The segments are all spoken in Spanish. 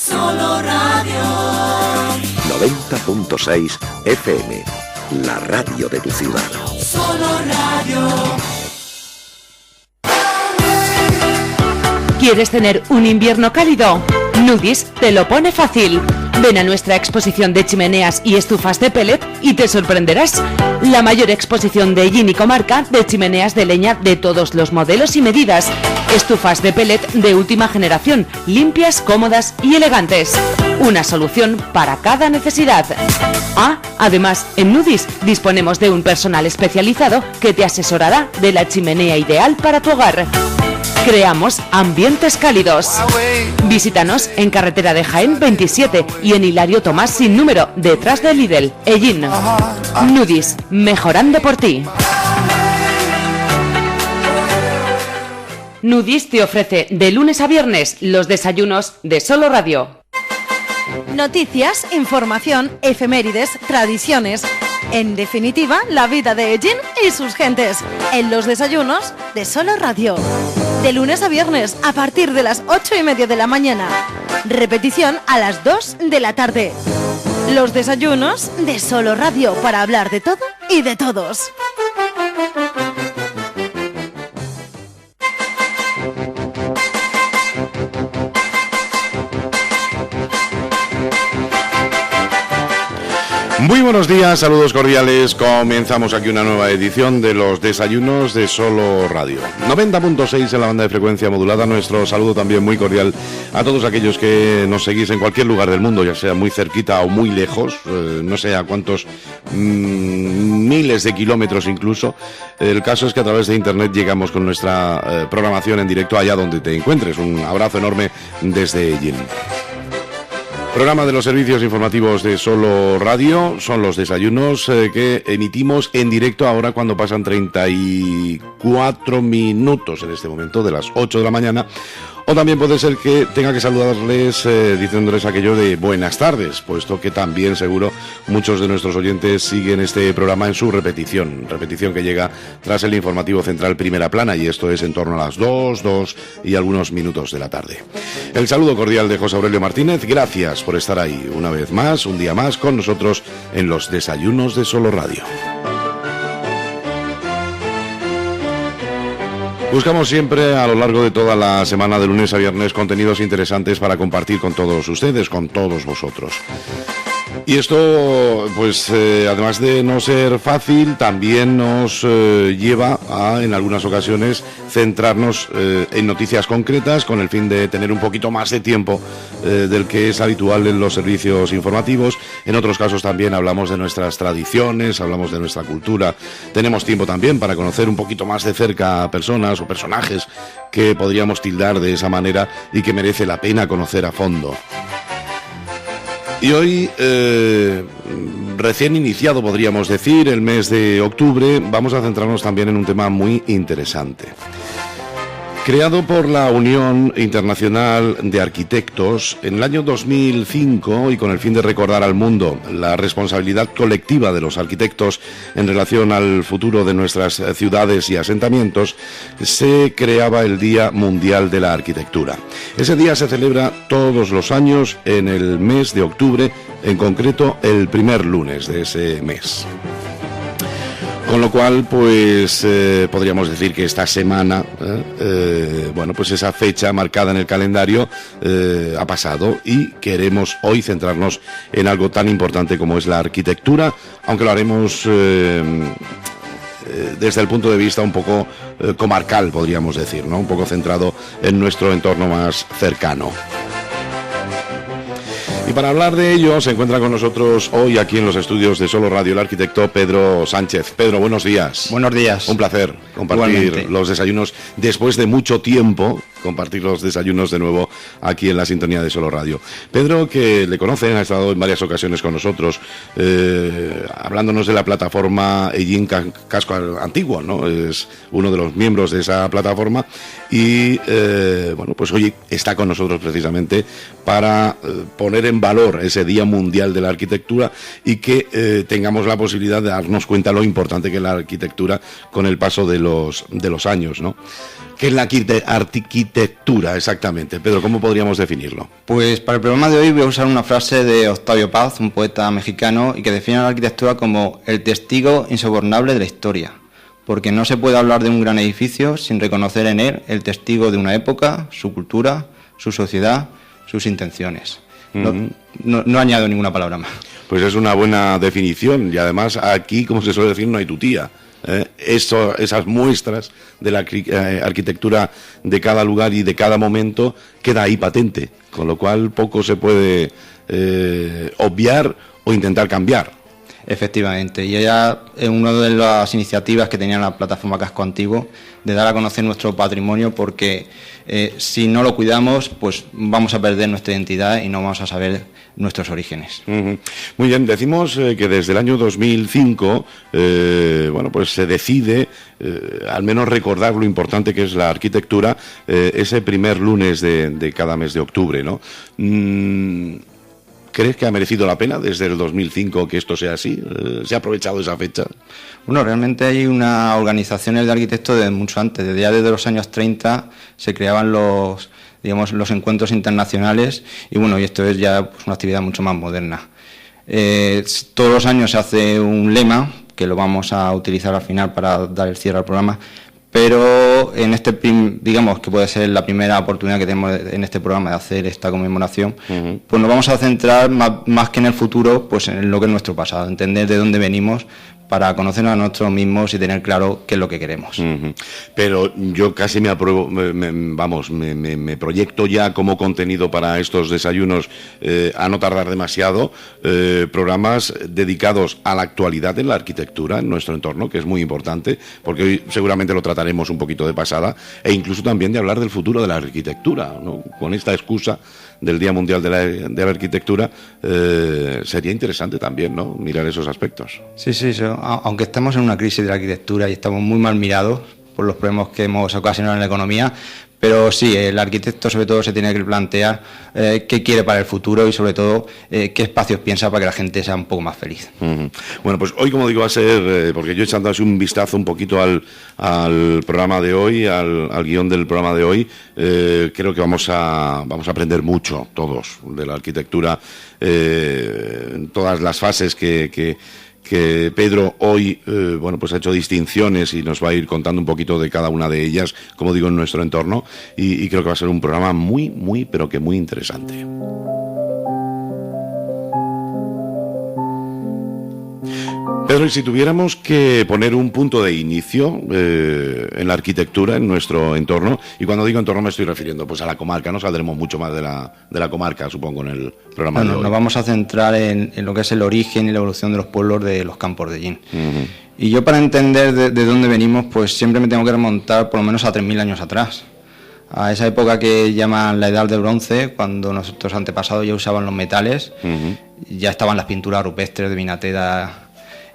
Solo Radio 90.6 FM, la radio de tu ciudad. Solo Radio. ¿Quieres tener un invierno cálido? Nudis te lo pone fácil. Ven a nuestra exposición de chimeneas y estufas de pellet y te sorprenderás. La mayor exposición de Ellín y comarca de chimeneas de leña de todos los modelos y medidas. Estufas de pellet de última generación, limpias, cómodas y elegantes. Una solución para cada necesidad. Además, en Nudis disponemos de un personal especializado que te asesorará de la chimenea ideal para tu hogar. Creamos ambientes cálidos. Visítanos en carretera de Jaén 27 y en Hilario Tomás sin número, detrás de Lidl, Ellín. Nudis, mejorando por ti. Nudis te ofrece de lunes a viernes los desayunos de Solo Radio. Noticias, información, efemérides, tradiciones. En definitiva, la vida de Ellín y sus gentes. En los desayunos de Solo Radio. De lunes a viernes a partir de las 8:30 de la mañana. Repetición a las 2 de la tarde. Los desayunos de Solo Radio para hablar de todo y de todos. Muy buenos días, saludos cordiales. Comenzamos aquí una nueva edición de los desayunos de Solo Radio. 90.6 en la banda de frecuencia modulada. Nuestro saludo también muy cordial a todos aquellos que nos seguís en cualquier lugar del mundo, ya sea muy cerquita o muy lejos, no sé a cuántos miles de kilómetros incluso. El caso es que a través de internet llegamos con nuestra programación en directo allá donde te encuentres. Un abrazo enorme desde Ellín. Programa de los servicios informativos de Solo Radio, son los desayunos que emitimos en directo ahora cuando pasan 34 minutos en este momento de las 8 de la mañana. O también puede ser que tenga que saludarles diciéndoles aquello de buenas tardes, puesto que también seguro muchos de nuestros oyentes siguen este programa en su repetición que llega tras el informativo central Primera Plana, y esto es en torno a las 2 y algunos minutos de la tarde. El saludo cordial de José Aurelio Martínez, gracias por estar ahí una vez más, un día más con nosotros en los desayunos de Solo Radio. Buscamos siempre a lo largo de toda la semana, de lunes a viernes, contenidos interesantes para compartir con todos ustedes, con todos vosotros. Y esto, pues, además de no ser fácil, también nos lleva a, en algunas ocasiones, centrarnos en noticias concretas con el fin de tener un poquito más de tiempo del que es habitual en los servicios informativos. En otros casos también hablamos de nuestras tradiciones, hablamos de nuestra cultura. Tenemos tiempo también para conocer un poquito más de cerca a personas o personajes que podríamos tildar de esa manera y que merece la pena conocer a fondo. Y hoy, recién iniciado podríamos decir, el mes de octubre, vamos a centrarnos también en un tema muy interesante. Creado por la Unión Internacional de Arquitectos en el año 2005 y con el fin de recordar al mundo la responsabilidad colectiva de los arquitectos en relación al futuro de nuestras ciudades y asentamientos, se creaba el Día Mundial de la Arquitectura. Ese día se celebra todos los años en el mes de octubre, en concreto el primer lunes de ese mes. Con lo cual, pues podríamos decir que esta semana, bueno, pues esa fecha marcada en el calendario ha pasado y queremos hoy centrarnos en algo tan importante como es la arquitectura, aunque lo haremos desde el punto de vista un poco comarcal, podríamos decir, ¿no? Un poco centrado en nuestro entorno más cercano. Y para hablar de ello se encuentra con nosotros hoy aquí en los estudios de Solo Radio el arquitecto Pedro Sánchez. Pedro, buenos días. Buenos días. Un placer compartir Igualmente. los desayunos después de mucho tiempo, compartir los desayunos de nuevo aquí en la sintonía de Solo Radio. Pedro, que le conocen, ha estado en varias ocasiones con nosotros hablándonos de la plataforma Ellín Casco Antiguo, ¿no? Es uno de los miembros de esa plataforma y bueno, pues hoy está con nosotros precisamente para poner en valor ese Día Mundial de la Arquitectura y que tengamos la posibilidad de darnos cuenta lo importante que es la arquitectura con el paso de los años, ¿no? ¿Qué es la arquitectura exactamente? Pedro, ¿cómo podríamos definirlo? Pues para el programa de hoy voy a usar una frase de Octavio Paz, un poeta mexicano, y que define a la arquitectura como el testigo insobornable de la historia, porque no se puede hablar de un gran edificio sin reconocer en él el testigo de una época, su cultura, su sociedad, sus intenciones. No añado ninguna palabra más. Pues es una buena definición y además aquí, como se suele decir, no hay tutía. Esas muestras de la arquitectura de cada lugar y de cada momento queda ahí patente, con lo cual poco se puede obviar o intentar cambiar. Efectivamente, y ella es una de las iniciativas que tenía la plataforma Casco Antiguo de dar a conocer nuestro patrimonio, porque si no lo cuidamos, pues vamos a perder nuestra identidad y no vamos a saber nuestros orígenes. Muy bien, decimos que desde el año 2005, pues se decide al menos recordar lo importante que es la arquitectura ese primer lunes de cada mes de octubre, ¿no? ¿Crees que ha merecido la pena desde el 2005 que esto sea así? ¿Se ha aprovechado esa fecha? Bueno, realmente hay una organizaciones de arquitectos desde mucho antes. Desde los años 30 se creaban los encuentros internacionales y esto es ya pues, una actividad mucho más moderna. Todos los años se hace un lema que lo vamos a utilizar al final para dar el cierre al programa, pero en digamos que puede ser la primera oportunidad que tenemos en este programa de hacer esta conmemoración, pues nos vamos a centrar más que en el futuro, pues en lo que es nuestro pasado, entender de dónde venimos para conocernos a nosotros mismos y tener claro qué es lo que queremos. Pero yo casi me proyecto ya como contenido para estos desayunos, a no tardar demasiado, programas dedicados a la actualidad en la arquitectura, en nuestro entorno, que es muy importante, porque hoy seguramente lo trataremos un poquito de pasada, e incluso también de hablar del futuro de la arquitectura, ¿no? Con esta excusa del Día Mundial de la Arquitectura, sería interesante también, ¿no?, mirar esos aspectos. Sí, aunque estamos en una crisis de la arquitectura y estamos muy mal mirados por los problemas que hemos ocasionado en la economía, pero sí, el arquitecto sobre todo se tiene que plantear qué quiere para el futuro y sobre todo qué espacios piensa para que la gente sea un poco más feliz. Bueno, pues hoy, como digo, va a ser, porque yo he echado así un vistazo un poquito al programa de hoy, al guión del programa de hoy, creo que vamos a aprender mucho todos de la arquitectura, en todas las fases que Pedro hoy pues ha hecho distinciones y nos va a ir contando un poquito de cada una de ellas, como digo, en nuestro entorno, y creo que va a ser un programa muy, muy, pero que muy interesante. Pedro, y si tuviéramos que poner un punto de inicio en la arquitectura, en nuestro entorno, y cuando digo entorno me estoy refiriendo pues a la comarca, no saldremos mucho más de la comarca, supongo, en el programa de hoy. Nos vamos a centrar en lo que es el origen y la evolución de los pueblos de los campos de Ellín. Y yo, para entender de dónde venimos, pues siempre me tengo que remontar por lo menos a 3.000 años atrás, a esa época que llaman la Edad del Bronce, cuando nuestros antepasados ya usaban los metales, ya estaban las pinturas rupestres de Vinateda,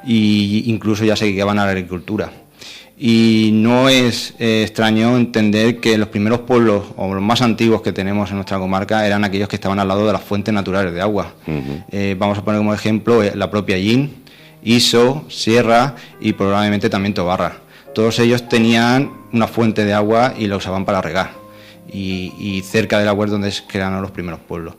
y incluso ya se dedicaban a la agricultura. Y no es extraño entender que los primeros pueblos, o los más antiguos que tenemos en nuestra comarca, eran aquellos que estaban al lado de las fuentes naturales de agua. Vamos a poner como ejemplo la propia Ellín, Iso, Sierra y probablemente también Tobarra. Todos ellos tenían una fuente de agua y la usaban para regar. Y cerca del agua es donde se crearon los primeros pueblos.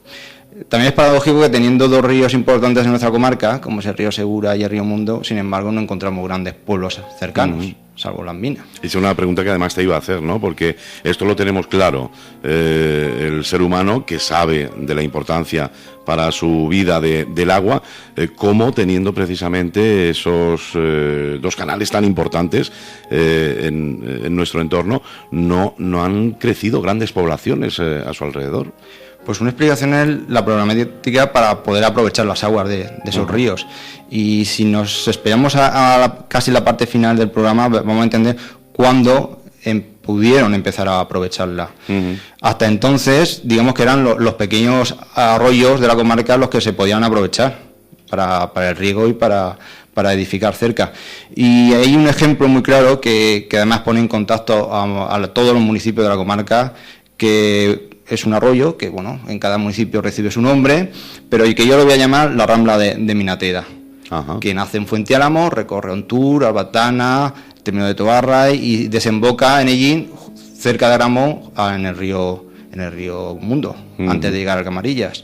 También es paradójico que teniendo dos ríos importantes en nuestra comarca, como es el río Segura y el río Mundo, sin embargo no encontramos grandes pueblos cercanos, salvo las minas. Es una pregunta que además te iba a hacer, ¿no? Porque esto lo tenemos claro, el ser humano que sabe de la importancia para su vida del agua, como teniendo precisamente esos dos canales tan importantes en nuestro entorno, no han crecido grandes poblaciones a su alrededor. Pues una explicación es la programática para poder aprovechar las aguas de esos ríos. Y si nos esperamos a casi la parte final del programa, vamos a entender cuándo pudieron empezar a aprovecharla. Hasta entonces, digamos que eran los pequeños arroyos de la comarca los que se podían aprovechar para el riego y para edificar cerca. Y hay un ejemplo muy claro que además pone en contacto a todos los municipios de la comarca, que es un arroyo que, en cada municipio recibe su nombre, pero que yo lo voy a llamar la Rambla de Minateda, que nace en Fuente Álamo, recorre Ontur, Albatana, término de Tobarra y desemboca en Ellín, cerca de Aramón en el río Mundo, antes de llegar a Camarillas.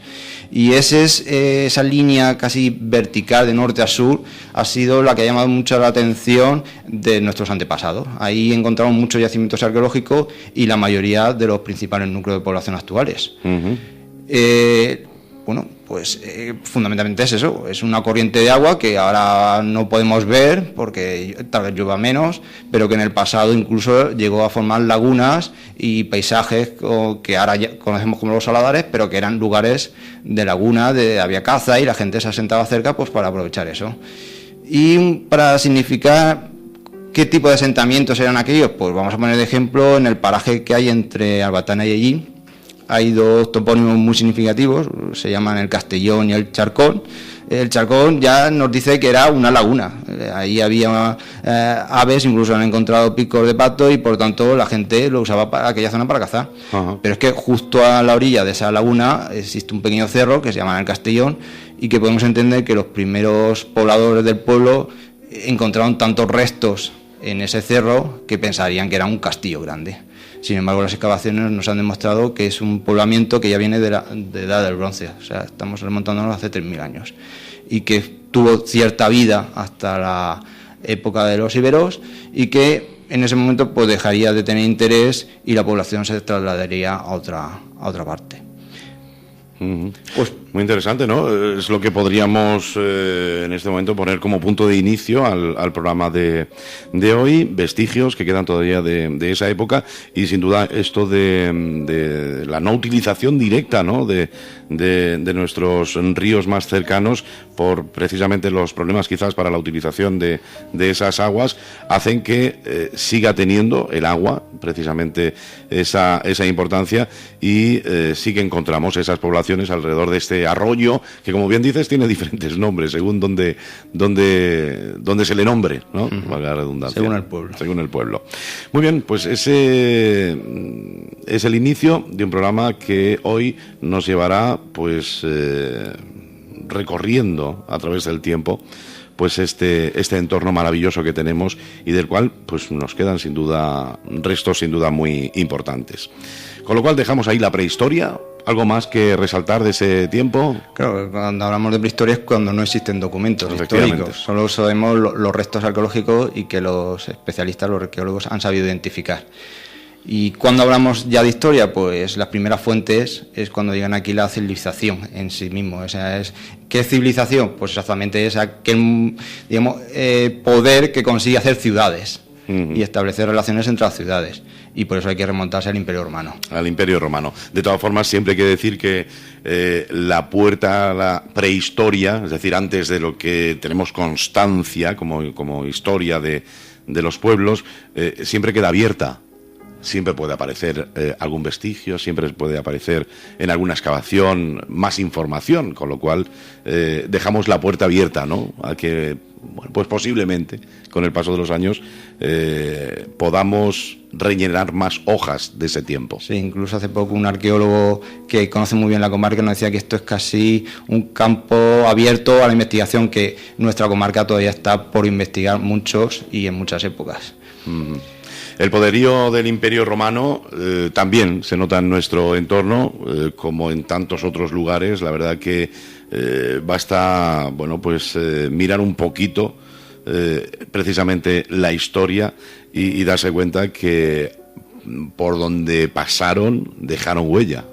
Y esa línea casi vertical de norte a sur ha sido la que ha llamado mucho la atención de nuestros antepasados. Ahí encontramos muchos yacimientos arqueológicos y la mayoría de los principales núcleos de población actuales. Fundamentalmente es eso, es una corriente de agua que ahora no podemos ver porque tal vez llueva menos, pero que en el pasado incluso llegó a formar lagunas y paisajes que ahora ya conocemos como los saladares, pero que eran lugares de laguna, había caza y la gente se asentaba cerca pues para aprovechar eso. Y para significar qué tipo de asentamientos eran aquellos, pues vamos a poner de ejemplo en el paraje que hay entre Albatana y Ellín. Hay dos topónimos muy significativos, se llaman el Castellón y el Charcón. El Charcón ya nos dice que era una laguna, ahí había aves, incluso han encontrado picos de pato y por tanto la gente lo usaba para aquella zona para cazar. Ajá. Pero es que justo a la orilla de esa laguna existe un pequeño cerro que se llama el Castellón y que podemos entender que los primeros pobladores del pueblo encontraron tantos restos en ese cerro que pensarían que era un castillo grande. Sin embargo, las excavaciones nos han demostrado que es un poblamiento que ya viene de edad del bronce, o sea, estamos remontándonos hace 3.000 años, y que tuvo cierta vida hasta la época de los íberos y que en ese momento pues dejaría de tener interés y la población se trasladaría a otra parte. Pues muy interesante, ¿no? Es lo que podríamos en este momento poner como punto de inicio al programa de hoy, vestigios que quedan todavía de esa época y sin duda esto de la no utilización directa, ¿no? de nuestros ríos más cercanos por precisamente los problemas quizás para la utilización de esas aguas hacen que siga teniendo el agua precisamente esa importancia y sí que encontramos esas poblaciones alrededor de este arroyo que, como bien dices, tiene diferentes nombres según donde se le nombre, ¿no? Valga la redundancia. Según el pueblo. Muy bien, pues ese es el inicio de un programa que hoy nos llevará pues recorriendo a través del tiempo pues este entorno maravilloso que tenemos y del cual pues nos quedan sin duda restos sin duda muy importantes. Con lo cual dejamos ahí la prehistoria. ¿Algo más que resaltar de ese tiempo? Claro, cuando hablamos de prehistoria es cuando no existen documentos históricos. Solo sabemos los restos arqueológicos y que los especialistas, los arqueólogos, han sabido identificar. Y cuando hablamos ya de historia, pues las primeras fuentes es cuando llegan aquí la civilización en sí mismo. O sea, ¿qué es civilización? Pues exactamente es aquel, poder que consigue hacer ciudades y establecer relaciones entre las ciudades. Y por eso hay que remontarse al Imperio Romano. Al Imperio Romano. De todas formas, siempre hay que decir que la puerta a la prehistoria, es decir, antes de lo que tenemos constancia como historia de los pueblos, siempre queda abierta. Siempre puede aparecer algún vestigio, siempre puede aparecer en alguna excavación más información, con lo cual dejamos la puerta abierta, ¿no? A que, bueno, pues posiblemente, con el paso de los años, podamos rellenar más hojas de ese tiempo. Sí, incluso hace poco un arqueólogo que conoce muy bien la comarca nos decía que esto es casi un campo abierto a la investigación, que nuestra comarca todavía está por investigar muchos y en muchas épocas. El poderío del Imperio Romano también se nota en nuestro entorno, como en tantos otros lugares. La verdad que basta, bueno, pues mirar un poquito precisamente la historia y darse cuenta que por donde pasaron dejaron huella.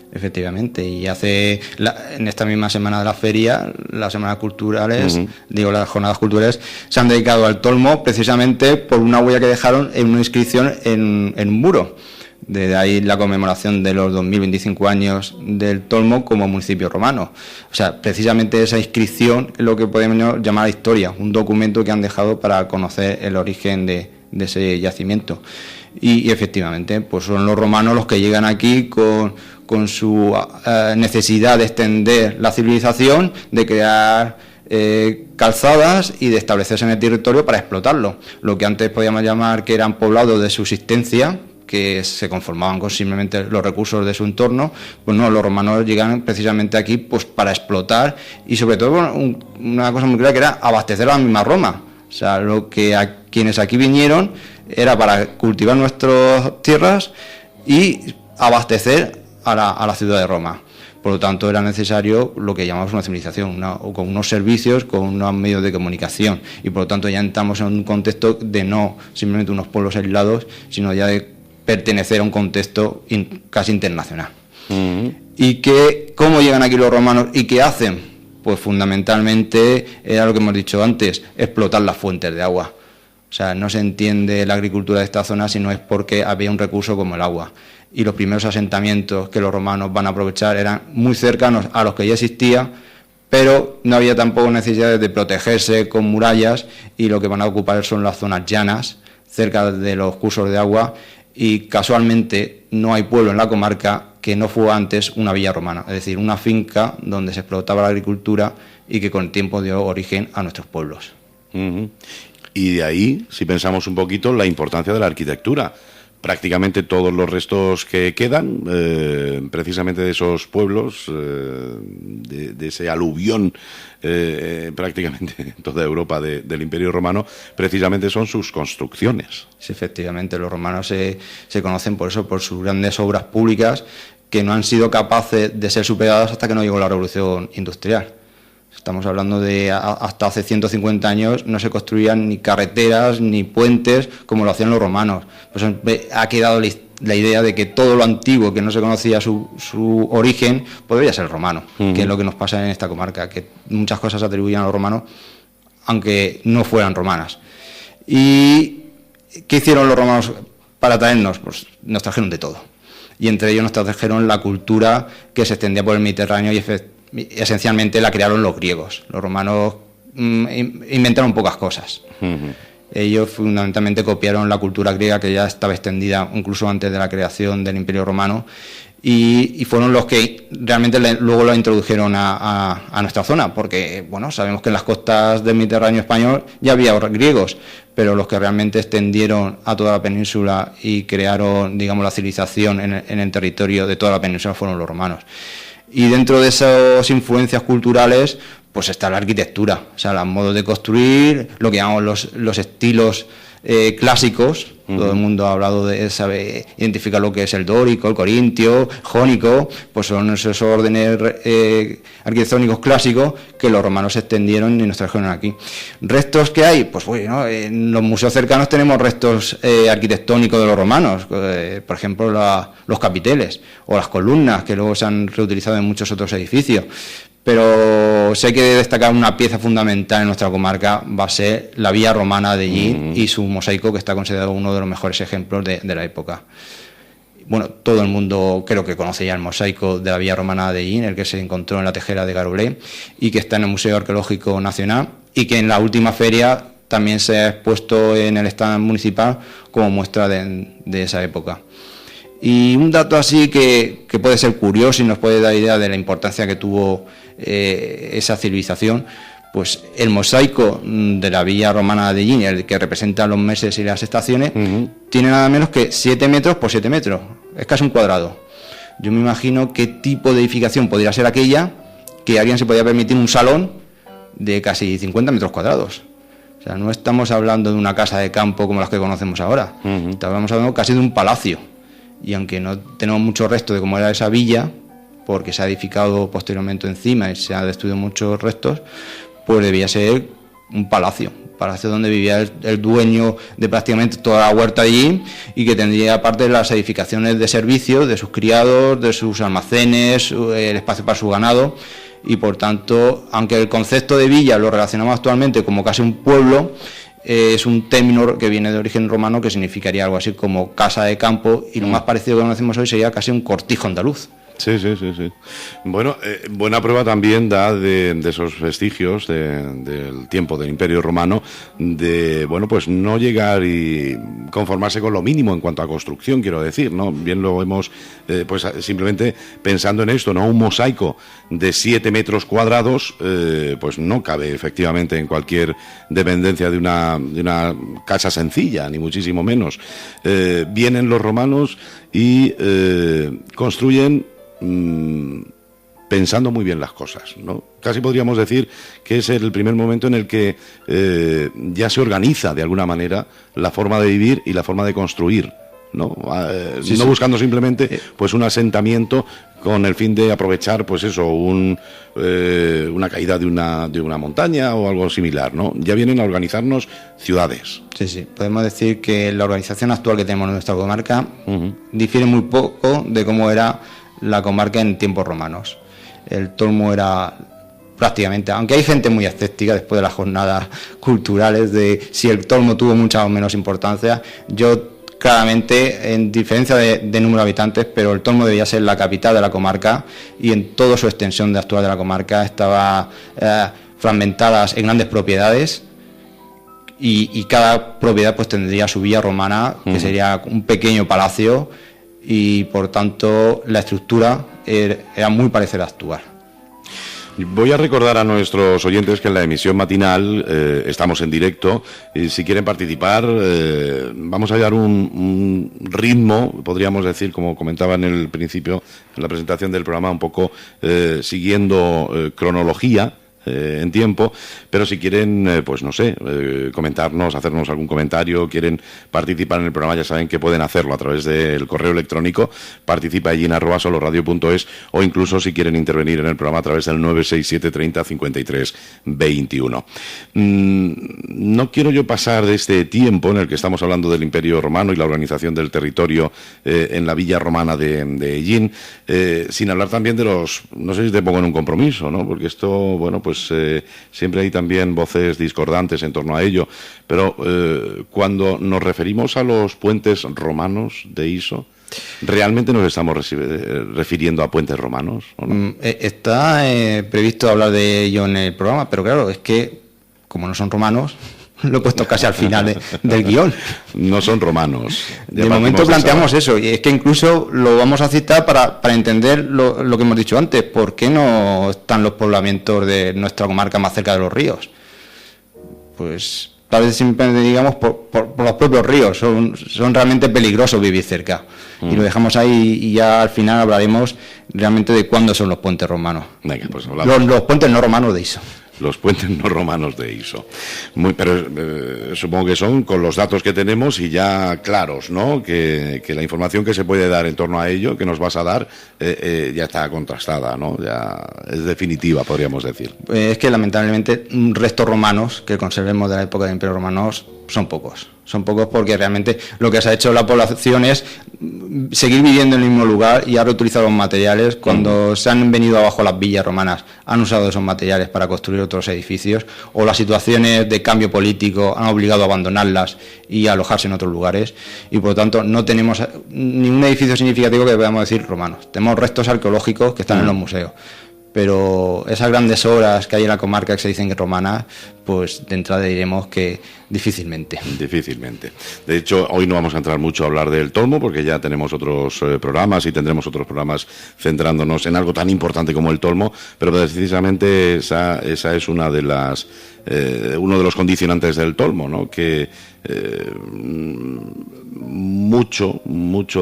Efectivamente, y en esta misma semana de la feria, las semanas culturales, las jornadas culturales, se han dedicado al Tolmo precisamente por una huella que dejaron en una inscripción en un muro. De ahí la conmemoración de los 2025 años del Tolmo como municipio romano. O sea, precisamente esa inscripción es lo que podemos llamar historia, un documento que han dejado para conocer el origen de ese yacimiento. Y efectivamente, pues son los romanos los que llegan aquí con su necesidad de extender la civilización, de crear calzadas y de establecerse en el territorio para explotarlo. Lo que antes podíamos llamar que eran poblados de subsistencia, que se conformaban con simplemente los recursos de su entorno, pues no, los romanos llegan precisamente aquí pues para explotar y sobre todo una cosa muy clara que era abastecer a la misma Roma. O sea, lo que a quienes aquí vinieron era para cultivar nuestras tierras y abastecer a la ciudad de Roma. Por lo tanto, era necesario lo que llamamos una civilización, con unos servicios, con unos medios de comunicación. Y por lo tanto ya entramos en un contexto de no simplemente unos pueblos aislados, sino ya de pertenecer a un contexto casi internacional. ¿Y cómo llegan aquí los romanos y qué hacen? Pues fundamentalmente era lo que hemos dicho antes, explotar las fuentes de agua. O sea, no se entiende la agricultura de esta zona si no es porque había un recurso como el agua. Y los primeros asentamientos que los romanos van a aprovechar eran muy cercanos a los que ya existía, pero no había tampoco necesidad de protegerse con murallas, y lo que van a ocupar son las zonas llanas, cerca de los cursos de agua, y casualmente no hay pueblo en la comarca que no fue antes una villa romana, es decir, una finca donde se explotaba la agricultura y que con el tiempo dio origen a nuestros pueblos. Y de ahí, si pensamos un poquito, la importancia de la arquitectura. Prácticamente todos los restos que quedan, precisamente de esos pueblos, de ese aluvión, prácticamente en toda Europa del Imperio Romano, precisamente son sus construcciones. Sí, efectivamente, los romanos se conocen por eso, por sus grandes obras públicas, que no han sido capaces de ser superadas hasta que no llegó la Revolución Industrial. Estamos hablando de hasta hace 150 años no se construían ni carreteras ni puentes como lo hacían los romanos. Pues ha quedado la idea de que todo lo antiguo, que no se conocía su origen, podría ser romano, que es lo que nos pasa en esta comarca, que muchas cosas se atribuyen a los romanos, aunque no fueran romanas. ¿Y qué hicieron los romanos para traernos? Pues nos trajeron de todo. Y entre ellos nos trajeron la cultura que se extendía por el Mediterráneo y esencialmente la crearon los griegos. Los romanos inventaron pocas cosas. Ellos fundamentalmente copiaron la cultura griega, que ya estaba extendida incluso antes de la creación del Imperio Romano, y fueron los que realmente luego la introdujeron a nuestra zona, porque bueno, sabemos que en las costas del Mediterráneo español ya había griegos, pero los que realmente extendieron a toda la península y crearon, digamos, la civilización en el territorio de toda la península fueron los romanos. Y dentro de esas influencias culturales, pues está la arquitectura, o sea, los modos de construir, lo que llamamos los estilos clásicos. Todo el mundo ha hablado sabe identificar lo que es el dórico, el corintio, jónico, pues son esos órdenes arquitectónicos clásicos que los romanos extendieron y nos trajeron aquí. ¿Restos que hay? Pues bueno, en los museos cercanos tenemos restos arquitectónicos de los romanos, por ejemplo los capiteles o las columnas, que luego se han reutilizado en muchos otros edificios. Pero sé que destacar una pieza fundamental en nuestra comarca va a ser la villa romana de Ellín y su mosaico, que está considerado uno de los mejores ejemplos de la época. Bueno, todo el mundo creo que conoce ya el mosaico de la villa romana de Ellín, el que se encontró en la Tejera de Garoblé y que está en el Museo Arqueológico Nacional, y que en la última feria también se ha expuesto en el stand municipal como muestra de esa época. Y un dato así que puede ser curioso y nos puede dar idea de la importancia que tuvo esa civilización, pues el mosaico de la villa romana de Ellín, el que representa los meses y las estaciones, tiene nada menos que 7 metros por 7 metros, es casi un cuadrado. Yo me imagino qué tipo de edificación podría ser aquella que alguien se podía permitir un salón de casi 50 metros cuadrados. O sea, no estamos hablando de una casa de campo como las que conocemos ahora, estamos hablando casi de un palacio. Y aunque no tenemos mucho resto de cómo era esa villa, porque se ha edificado posteriormente encima y se han destruido muchos restos, pues debía ser un palacio donde vivía el dueño de prácticamente toda la huerta allí, y que tendría aparte de las edificaciones de servicios de sus criados, de sus almacenes, el espacio para su ganado. Y por tanto, aunque el concepto de villa lo relacionamos actualmente como casi un pueblo, es un término que viene de origen romano, que significaría algo así como casa de campo, y lo más parecido que conocemos hoy sería casi un cortijo andaluz. Sí. Bueno, buena prueba también da de esos vestigios del tiempo del Imperio Romano, de, bueno, pues no llegar y conformarse con lo mínimo en cuanto a construcción, quiero decir, ¿no? Bien lo hemos, pues simplemente pensando en esto, ¿no? Un mosaico de 7 metros cuadrados, pues no cabe efectivamente en cualquier dependencia de una casa sencilla, ni muchísimo menos. Vienen los romanos y construyen pensando muy bien las cosas, ¿no? Casi podríamos decir que es el primer momento en el que ya se organiza de alguna manera la forma de vivir y la forma de construir, ¿no? No buscando simplemente pues un asentamiento con el fin de aprovechar pues eso, una caída de una montaña o algo similar, ¿no? Ya vienen a organizarnos ciudades. Sí, podemos decir que la organización actual que tenemos en nuestra comarca difiere muy poco de cómo era la comarca en tiempos romanos. El Tolmo era prácticamente, aunque hay gente muy escéptica después de las jornadas culturales de si el Tolmo tuvo mucha o menos importancia, yo claramente, en diferencia de número de habitantes, pero el Tolmo debía ser la capital de la comarca y en toda su extensión de actual de la comarca estaba fragmentadas en grandes propiedades y cada propiedad pues tendría su villa romana, que sería un pequeño palacio, y por tanto la estructura era muy parecida a actual. Voy a recordar a nuestros oyentes que en la emisión matinal estamos en directo y si quieren participar vamos a llevar un ritmo, podríamos decir, como comentaba en el principio, en la presentación del programa, un poco siguiendo cronología en tiempo, pero si quieren, pues no sé, comentarnos, hacernos algún comentario, quieren participar en el programa, ya saben que pueden hacerlo a través del correo electrónico participaallin@solorradio.es, o incluso si quieren intervenir en el programa a través del 967 30 53 21. No quiero yo pasar de este tiempo en el que estamos hablando del Imperio Romano y la organización del territorio en la villa romana de Ellín, sin hablar también de los, no sé si te pongo en un compromiso, ¿no? Porque esto, bueno, pues siempre hay también voces discordantes en torno a ello, pero cuando nos referimos a los puentes romanos de Iso, ¿realmente nos estamos refiriendo a puentes romanos o no? Está previsto hablar de ello en el programa, pero claro, es que como no son romanos, lo he puesto casi al final del guión. No son romanos. De momento planteamos eso, y es que incluso lo vamos a citar para entender lo que hemos dicho antes. ¿Por qué no están los poblamientos de nuestra comarca más cerca de los ríos? Pues tal vez simplemente digamos por los propios ríos. Son realmente peligrosos vivir cerca. Y lo dejamos ahí y ya al final hablaremos realmente de cuándo son los puentes romanos. Venga, pues hablamos. Los puentes no romanos de Iso. Los puentes no romanos de Iso. Pero supongo que son con los datos que tenemos y ya claros, ¿no? Que la información que se puede dar en torno a ello, que nos vas a dar, ya está contrastada, ¿no? Ya es definitiva, podríamos decir. Es que lamentablemente restos romanos que conservemos de la época del Imperio Romano son pocos. Son pocos porque realmente lo que se ha hecho la población es seguir viviendo en el mismo lugar y ha reutilizado los materiales. Cuando se han venido abajo las villas romanas, han usado esos materiales para construir otros edificios, o las situaciones de cambio político han obligado a abandonarlas y a alojarse en otros lugares, y por lo tanto no tenemos ningún edificio significativo que podamos decir romanos. Tenemos restos arqueológicos que están en los museos, pero esas grandes obras que hay en la comarca que se dicen que romanas, pues de entrada diremos que difícilmente. De hecho, hoy no vamos a entrar mucho a hablar del Tolmo, porque ya tenemos otros programas y tendremos otros programas centrándonos en algo tan importante como el Tolmo, pero precisamente esa es una de las uno de los condicionantes del Tolmo, ¿no? Que mucho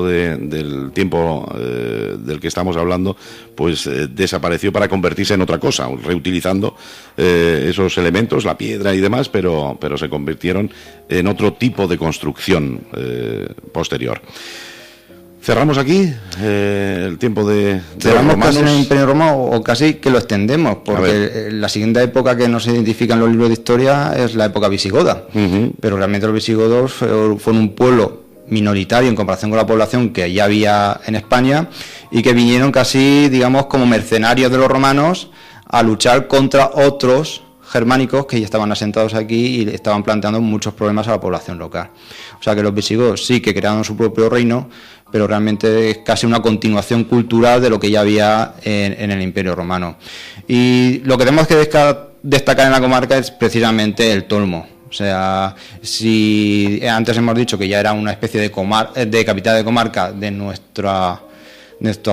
del tiempo del que estamos hablando pues desapareció para convertirse en otra cosa, reutilizando esos elementos, la piedra y demás, pero se convirtieron en otro tipo de construcción posterior. ¿Cerramos aquí el tiempo de cerramos los romanos? Casi en el Imperio Romano, o casi que lo extendemos, porque la siguiente época que nos identifican los libros de historia es la época visigoda. Pero realmente los visigodos fueron un pueblo minoritario en comparación con la población que ya había en España, y que vinieron casi, digamos, como mercenarios de los romanos a luchar contra otros germánicos que ya estaban asentados aquí y estaban planteando muchos problemas a la población local. O sea que los visigodos sí que crearon su propio reino, pero realmente es casi una continuación cultural de lo que ya había en el Imperio Romano. Y lo que tenemos que destacar en la comarca es precisamente el Tolmo. O sea, si antes hemos dicho que ya era una especie de capital de comarca de nuestra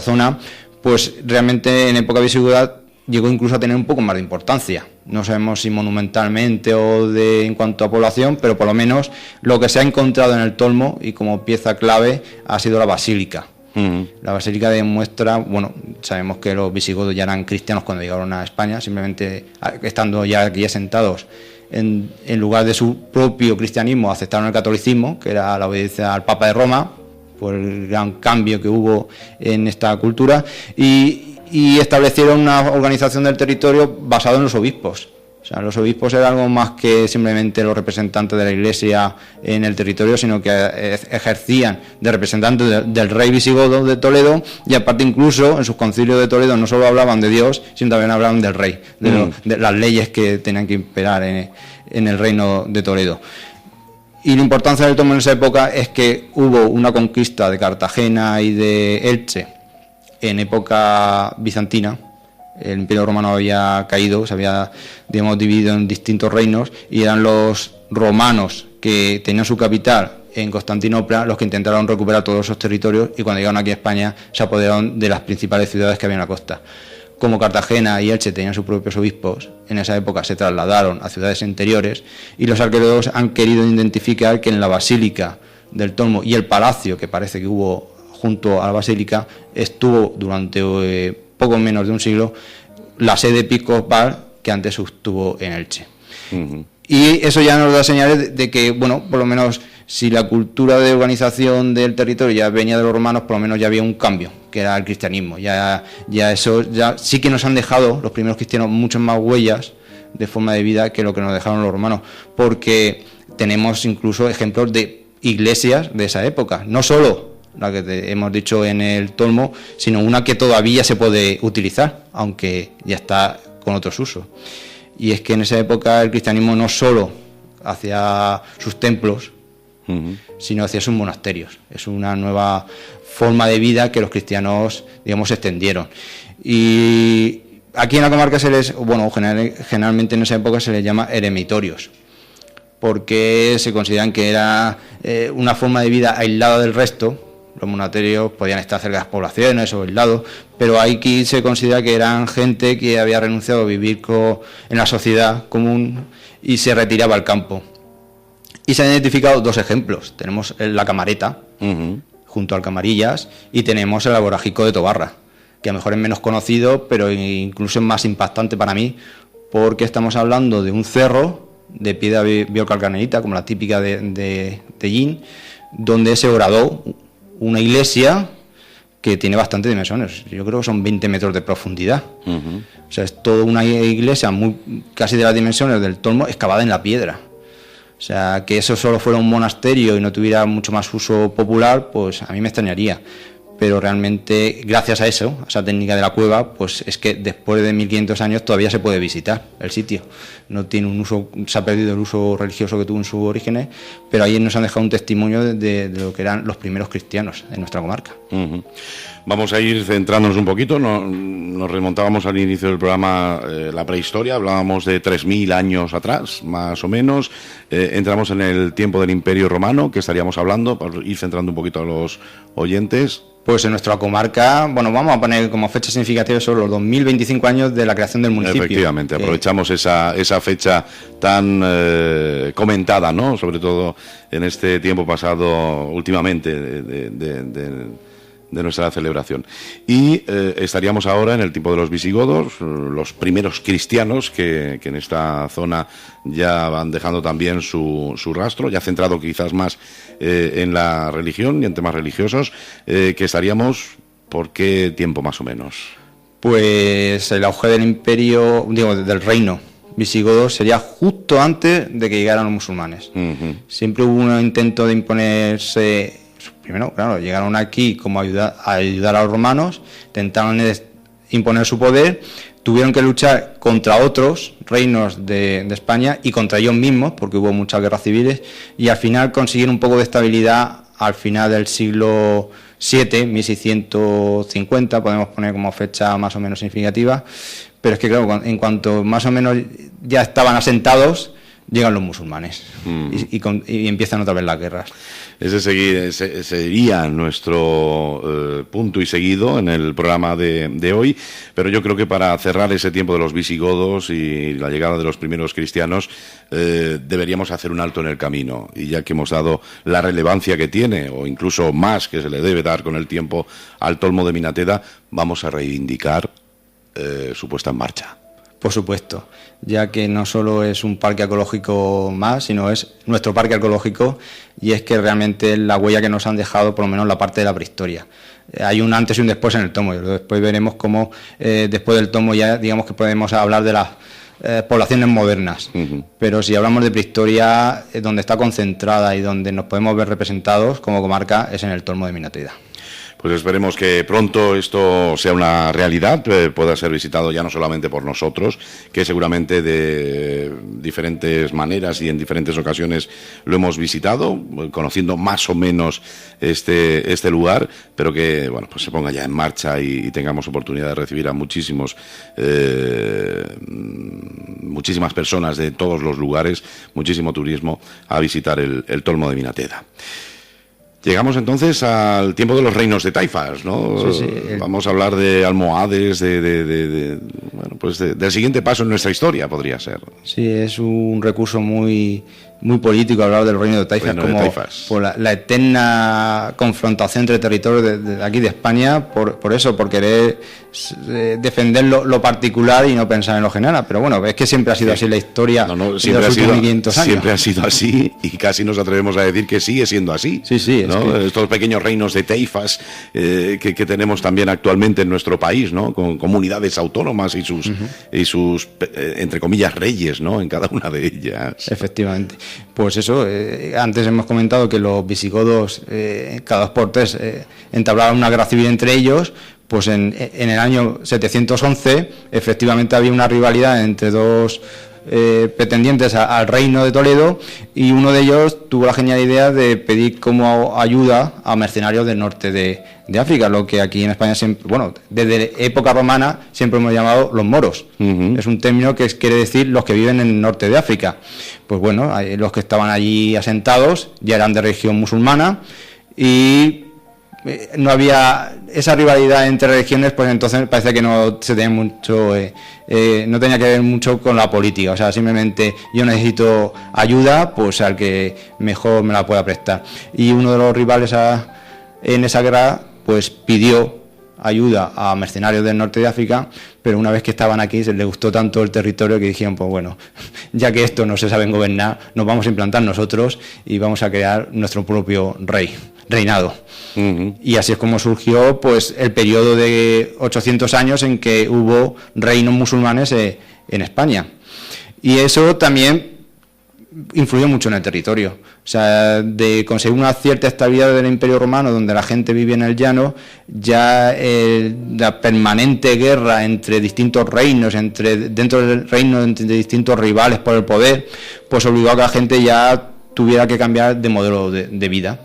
zona, pues realmente en época visigoda llegó incluso a tener un poco más de importancia. No sabemos si monumentalmente o en cuanto a población, pero por lo menos lo que se ha encontrado en el Tolmo y como pieza clave ha sido la basílica. La basílica demuestra, bueno, sabemos que los visigodos ya eran cristianos cuando llegaron a España, simplemente estando ya aquí asentados, en lugar de su propio cristianismo aceptaron el catolicismo, que era la obediencia al Papa de Roma, por el gran cambio que hubo en esta cultura, y establecieron una organización del territorio basada en los obispos. O sea, los obispos eran algo más que simplemente los representantes de la Iglesia en el territorio, sino que ejercían de representantes del rey visigodo de Toledo, y aparte incluso en sus concilios de Toledo no solo hablaban de Dios, sino también hablaban del rey, de las leyes que tenían que imperar en el reino de Toledo. Y la importancia del tomo en esa época es que hubo una conquista de Cartagena y de Elche en época bizantina. El Imperio Romano había caído, se había, digamos, dividido en distintos reinos, y eran los romanos que tenían su capital en Constantinopla los que intentaron recuperar todos esos territorios, y cuando llegaron aquí a España se apoderaron de las principales ciudades que había en la costa. Como Cartagena y Elche tenían sus propios obispos, en esa época se trasladaron a ciudades interiores, y los arqueólogos han querido identificar que en la Basílica del Tormo y el palacio que parece que hubo junto a la basílica estuvo durante poco menos de un siglo la sede episcopal que antes estuvo en Elche. Y eso ya nos da señales de que, bueno, por lo menos si la cultura de organización del territorio ya venía de los romanos, por lo menos ya había un cambio, que era el cristianismo. Ya sí que nos han dejado los primeros cristianos muchas más huellas de forma de vida que lo que nos dejaron los romanos, porque tenemos incluso ejemplos de iglesias de esa época, no solo la que hemos dicho en el Tormo, sino una que todavía se puede utilizar, aunque ya está con otros usos. Y es que en esa época el cristianismo no solo hacia sus templos, sino hacia sus monasterios. Es una nueva forma de vida que los cristianos, digamos, extendieron. Y aquí en la comarca generalmente en esa época se les llama eremitorios, porque se consideran que era una forma de vida aislada del resto. Los monasterios podían estar cerca de las poblaciones o aislados, pero aquí se considera que eran gente que había renunciado a vivir en la sociedad común y se retiraba al campo. Y se han identificado dos ejemplos. Tenemos la Camareta, junto al Camarillas, y tenemos el Alborajico de Tobarra, que a lo mejor es menos conocido, pero incluso es más impactante para mí, porque estamos hablando de un cerro de piedra biocalcanerita, como la típica de Yin, donde se horadó una iglesia que tiene bastantes dimensiones. Yo creo que son 20 metros de profundidad. O sea, es toda una iglesia casi de las dimensiones del Tormo, excavada en la piedra. O sea, que eso solo fuera un monasterio y no tuviera mucho más uso popular, pues a mí me extrañaría. Pero realmente, gracias a eso, a esa técnica de la cueva, pues es que después de 1500 años todavía se puede visitar el sitio. No tiene un uso, se ha perdido el uso religioso que tuvo en sus orígenes, pero ahí nos han dejado un testimonio de lo que eran los primeros cristianos en nuestra comarca. Vamos a ir centrándonos un poquito. Nos remontábamos al inicio del programa, la prehistoria, hablábamos de 3000 años atrás, más o menos. Entramos en el tiempo del Imperio Romano, que estaríamos hablando, para ir centrando un poquito a los oyentes. Pues en nuestra comarca, bueno, vamos a poner como fecha significativa sobre los 2025 años de la creación del municipio. Efectivamente, aprovechamos esa fecha tan comentada, ¿no? Sobre todo en este tiempo pasado últimamente de nuestra celebración. Y estaríamos ahora en el tiempo de los visigodos, los primeros cristianos que en esta zona ya van dejando también su rastro, ya centrado quizás más en la religión y en temas religiosos, que estaríamos, ¿por qué tiempo más o menos? Pues el auge del imperio, del reino visigodo sería justo antes de que llegaran los musulmanes. Siempre hubo un intento de imponerse. Primero, claro, llegaron aquí como a ayudar a los romanos, intentaron imponer su poder, tuvieron que luchar contra otros reinos de España y contra ellos mismos, porque hubo muchas guerras civiles, y al final consiguieron un poco de estabilidad al final del siglo VII, 1650, podemos poner como fecha más o menos significativa, pero es que claro, en cuanto más o menos ya estaban asentados, llegan los musulmanes y empiezan otra vez las guerras. Ese sería nuestro punto y seguido en el programa de hoy, pero yo creo que para cerrar ese tiempo de los visigodos y la llegada de los primeros cristianos, deberíamos hacer un alto en el camino, y ya que hemos dado la relevancia que tiene, o incluso más que se le debe dar con el tiempo al Tolmo de Minateda, vamos a reivindicar su puesta en marcha. Por supuesto, ya que no solo es un parque arqueológico más, sino es nuestro parque arqueológico, y es que realmente es la huella que nos han dejado, por lo menos la parte de la prehistoria. Hay un antes y un después en el tomo, y después veremos cómo después del tomo ya digamos que podemos hablar de las poblaciones modernas. Pero si hablamos de prehistoria, donde está concentrada y donde nos podemos ver representados como comarca es en el Tolmo de Minateda. Pues esperemos que pronto esto sea una realidad, pueda ser visitado ya no solamente por nosotros, que seguramente de diferentes maneras y en diferentes ocasiones lo hemos visitado, conociendo más o menos este lugar, pero que bueno, pues se ponga ya en marcha y tengamos oportunidad de recibir a muchísimas personas de todos los lugares, muchísimo turismo a visitar el Tolmo de Minateda. Llegamos entonces al tiempo de los reinos de taifas, ¿no? Sí, Vamos a hablar de almohades, bueno, pues del siguiente paso en nuestra historia, podría ser. Sí, es un recurso muy político hablar del reino de taifas, por la eterna confrontación entre territorios de aquí de España, por eso, por querer defender lo particular y no pensar en lo general. Pero bueno, es que siempre ha sido así la historia de los últimos 500 años. Siempre ha sido así, y casi nos atrevemos a decir que sigue siendo así. Sí, ¿no? Estos pequeños reinos de taifas que tenemos también actualmente en nuestro país, ¿no? Con comunidades autónomas y sus entre comillas reyes, ¿no? En cada una de ellas. Efectivamente. Pues eso, antes hemos comentado que los visigodos cada 2 por 3 entablaban una guerra civil entre ellos. Pues en el año 711 efectivamente había una rivalidad entre dos pretendientes al reino de Toledo, y uno de ellos tuvo la genial idea de pedir como ayuda a mercenarios del norte de África, lo que aquí en España siempre, bueno, desde época romana siempre hemos llamado los moros. Es un término que quiere decir los que viven en el norte de África. Pues bueno, los que estaban allí asentados ya eran de religión musulmana, y no había esa rivalidad entre religiones, pues entonces parece que no se tenía mucho, no tenía que ver mucho con la política. O sea, simplemente yo necesito ayuda, pues al que mejor me la pueda prestar. Y uno de los rivales en esa guerra, pues pidió ayuda a mercenarios del norte de África, pero una vez que estaban aquí se les gustó tanto el territorio que dijeron, pues bueno, ya que esto no se saben gobernar, nos vamos a implantar nosotros y vamos a crear nuestro propio reinado. Y así es como surgió pues el periodo de 800 años en que hubo reinos musulmanes en España. Y eso también influyó mucho en el territorio. O sea, de conseguir una cierta estabilidad del Imperio Romano, donde la gente vivía en el llano, ya la permanente guerra entre distintos reinos, dentro del reino, entre distintos rivales por el poder, pues obligó a que la gente ya tuviera que cambiar de modelo de vida.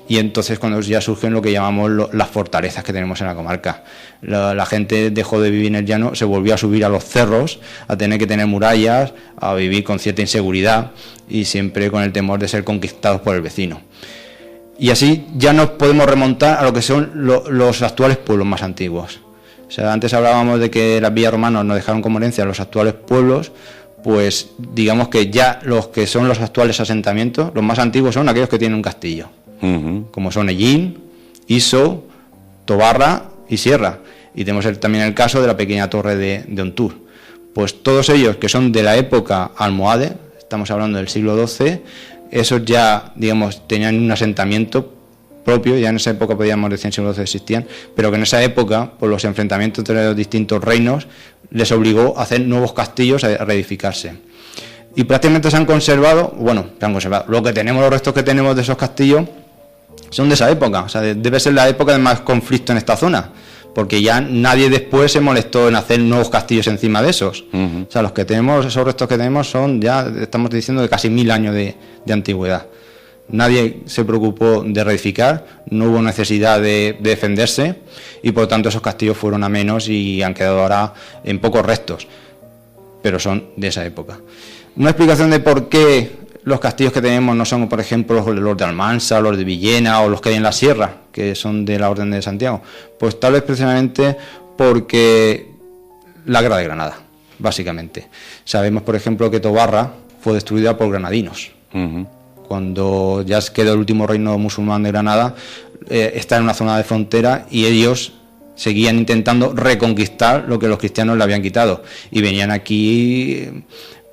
Y entonces cuando ya surgen lo que llamamos las fortalezas que tenemos en la comarca. La gente dejó de vivir en el llano, se volvió a subir a los cerros, a tener que tener murallas, a vivir con cierta inseguridad y siempre con el temor de ser conquistados por el vecino. Y así ya nos podemos remontar a lo que son los actuales pueblos más antiguos. O sea, antes hablábamos de que las villas romanas nos dejaron como herencia los actuales pueblos. Pues digamos que ya los que son los actuales asentamientos, los más antiguos son aquellos que tienen un castillo, como son Ellín, Iso, Tobarra y Sierra. Y tenemos también el caso de la pequeña torre de Ontur. Pues todos ellos que son de la época almohade, estamos hablando del siglo XII, esos ya, digamos, tenían un asentamiento propio, ya en esa época podríamos decir en el siglo XII existían, pero que en esa época, por los enfrentamientos entre los distintos reinos, les obligó a hacer nuevos castillos, a reedificarse. Y prácticamente se han conservado, lo que tenemos, los restos que tenemos de esos castillos, son de esa época. O sea, debe ser la época de más conflicto en esta zona, porque ya nadie después se molestó en hacer nuevos castillos encima de esos. O sea, los que tenemos, esos restos que tenemos son ya, estamos diciendo, de casi 1000 años de antigüedad. Nadie se preocupó de reedificar, no hubo necesidad de defenderse y por tanto esos castillos fueron a menos y han quedado ahora en pocos restos. pero son de esa época. Una explicación de por qué los castillos que tenemos no son, por ejemplo, los de Almansa, los de Villena o los que hay en la Sierra, que son de la Orden de Santiago, pues tal vez precisamente porque la Guerra de Granada, básicamente. Sabemos, por ejemplo, que Tobarra fue destruida por granadinos. Cuando ya quedó el último reino musulmán de Granada, está en una zona de frontera y ellos seguían intentando reconquistar lo que los cristianos le habían quitado y venían aquí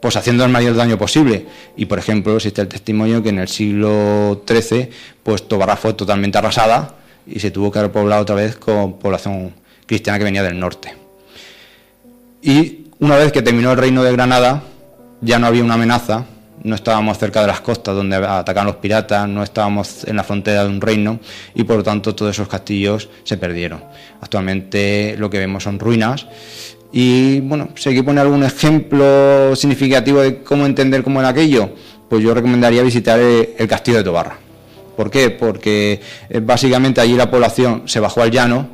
pues haciendo el mayor daño posible. Y por ejemplo existe el testimonio que en el siglo XIII pues Tobarra fue totalmente arrasada y se tuvo que repoblar otra vez con población cristiana que venía del norte. Y una vez que terminó el reino de Granada ya no había una amenaza, no estábamos cerca de las costas donde atacaban los piratas, no estábamos en la frontera de un reino y por lo tanto todos esos castillos se perdieron. Actualmente lo que vemos son ruinas y bueno, si hay que poner algún ejemplo significativo de cómo entender cómo era aquello, pues yo recomendaría visitar el castillo de Tobarra. ¿Por qué? Porque básicamente allí la población se bajó al llano,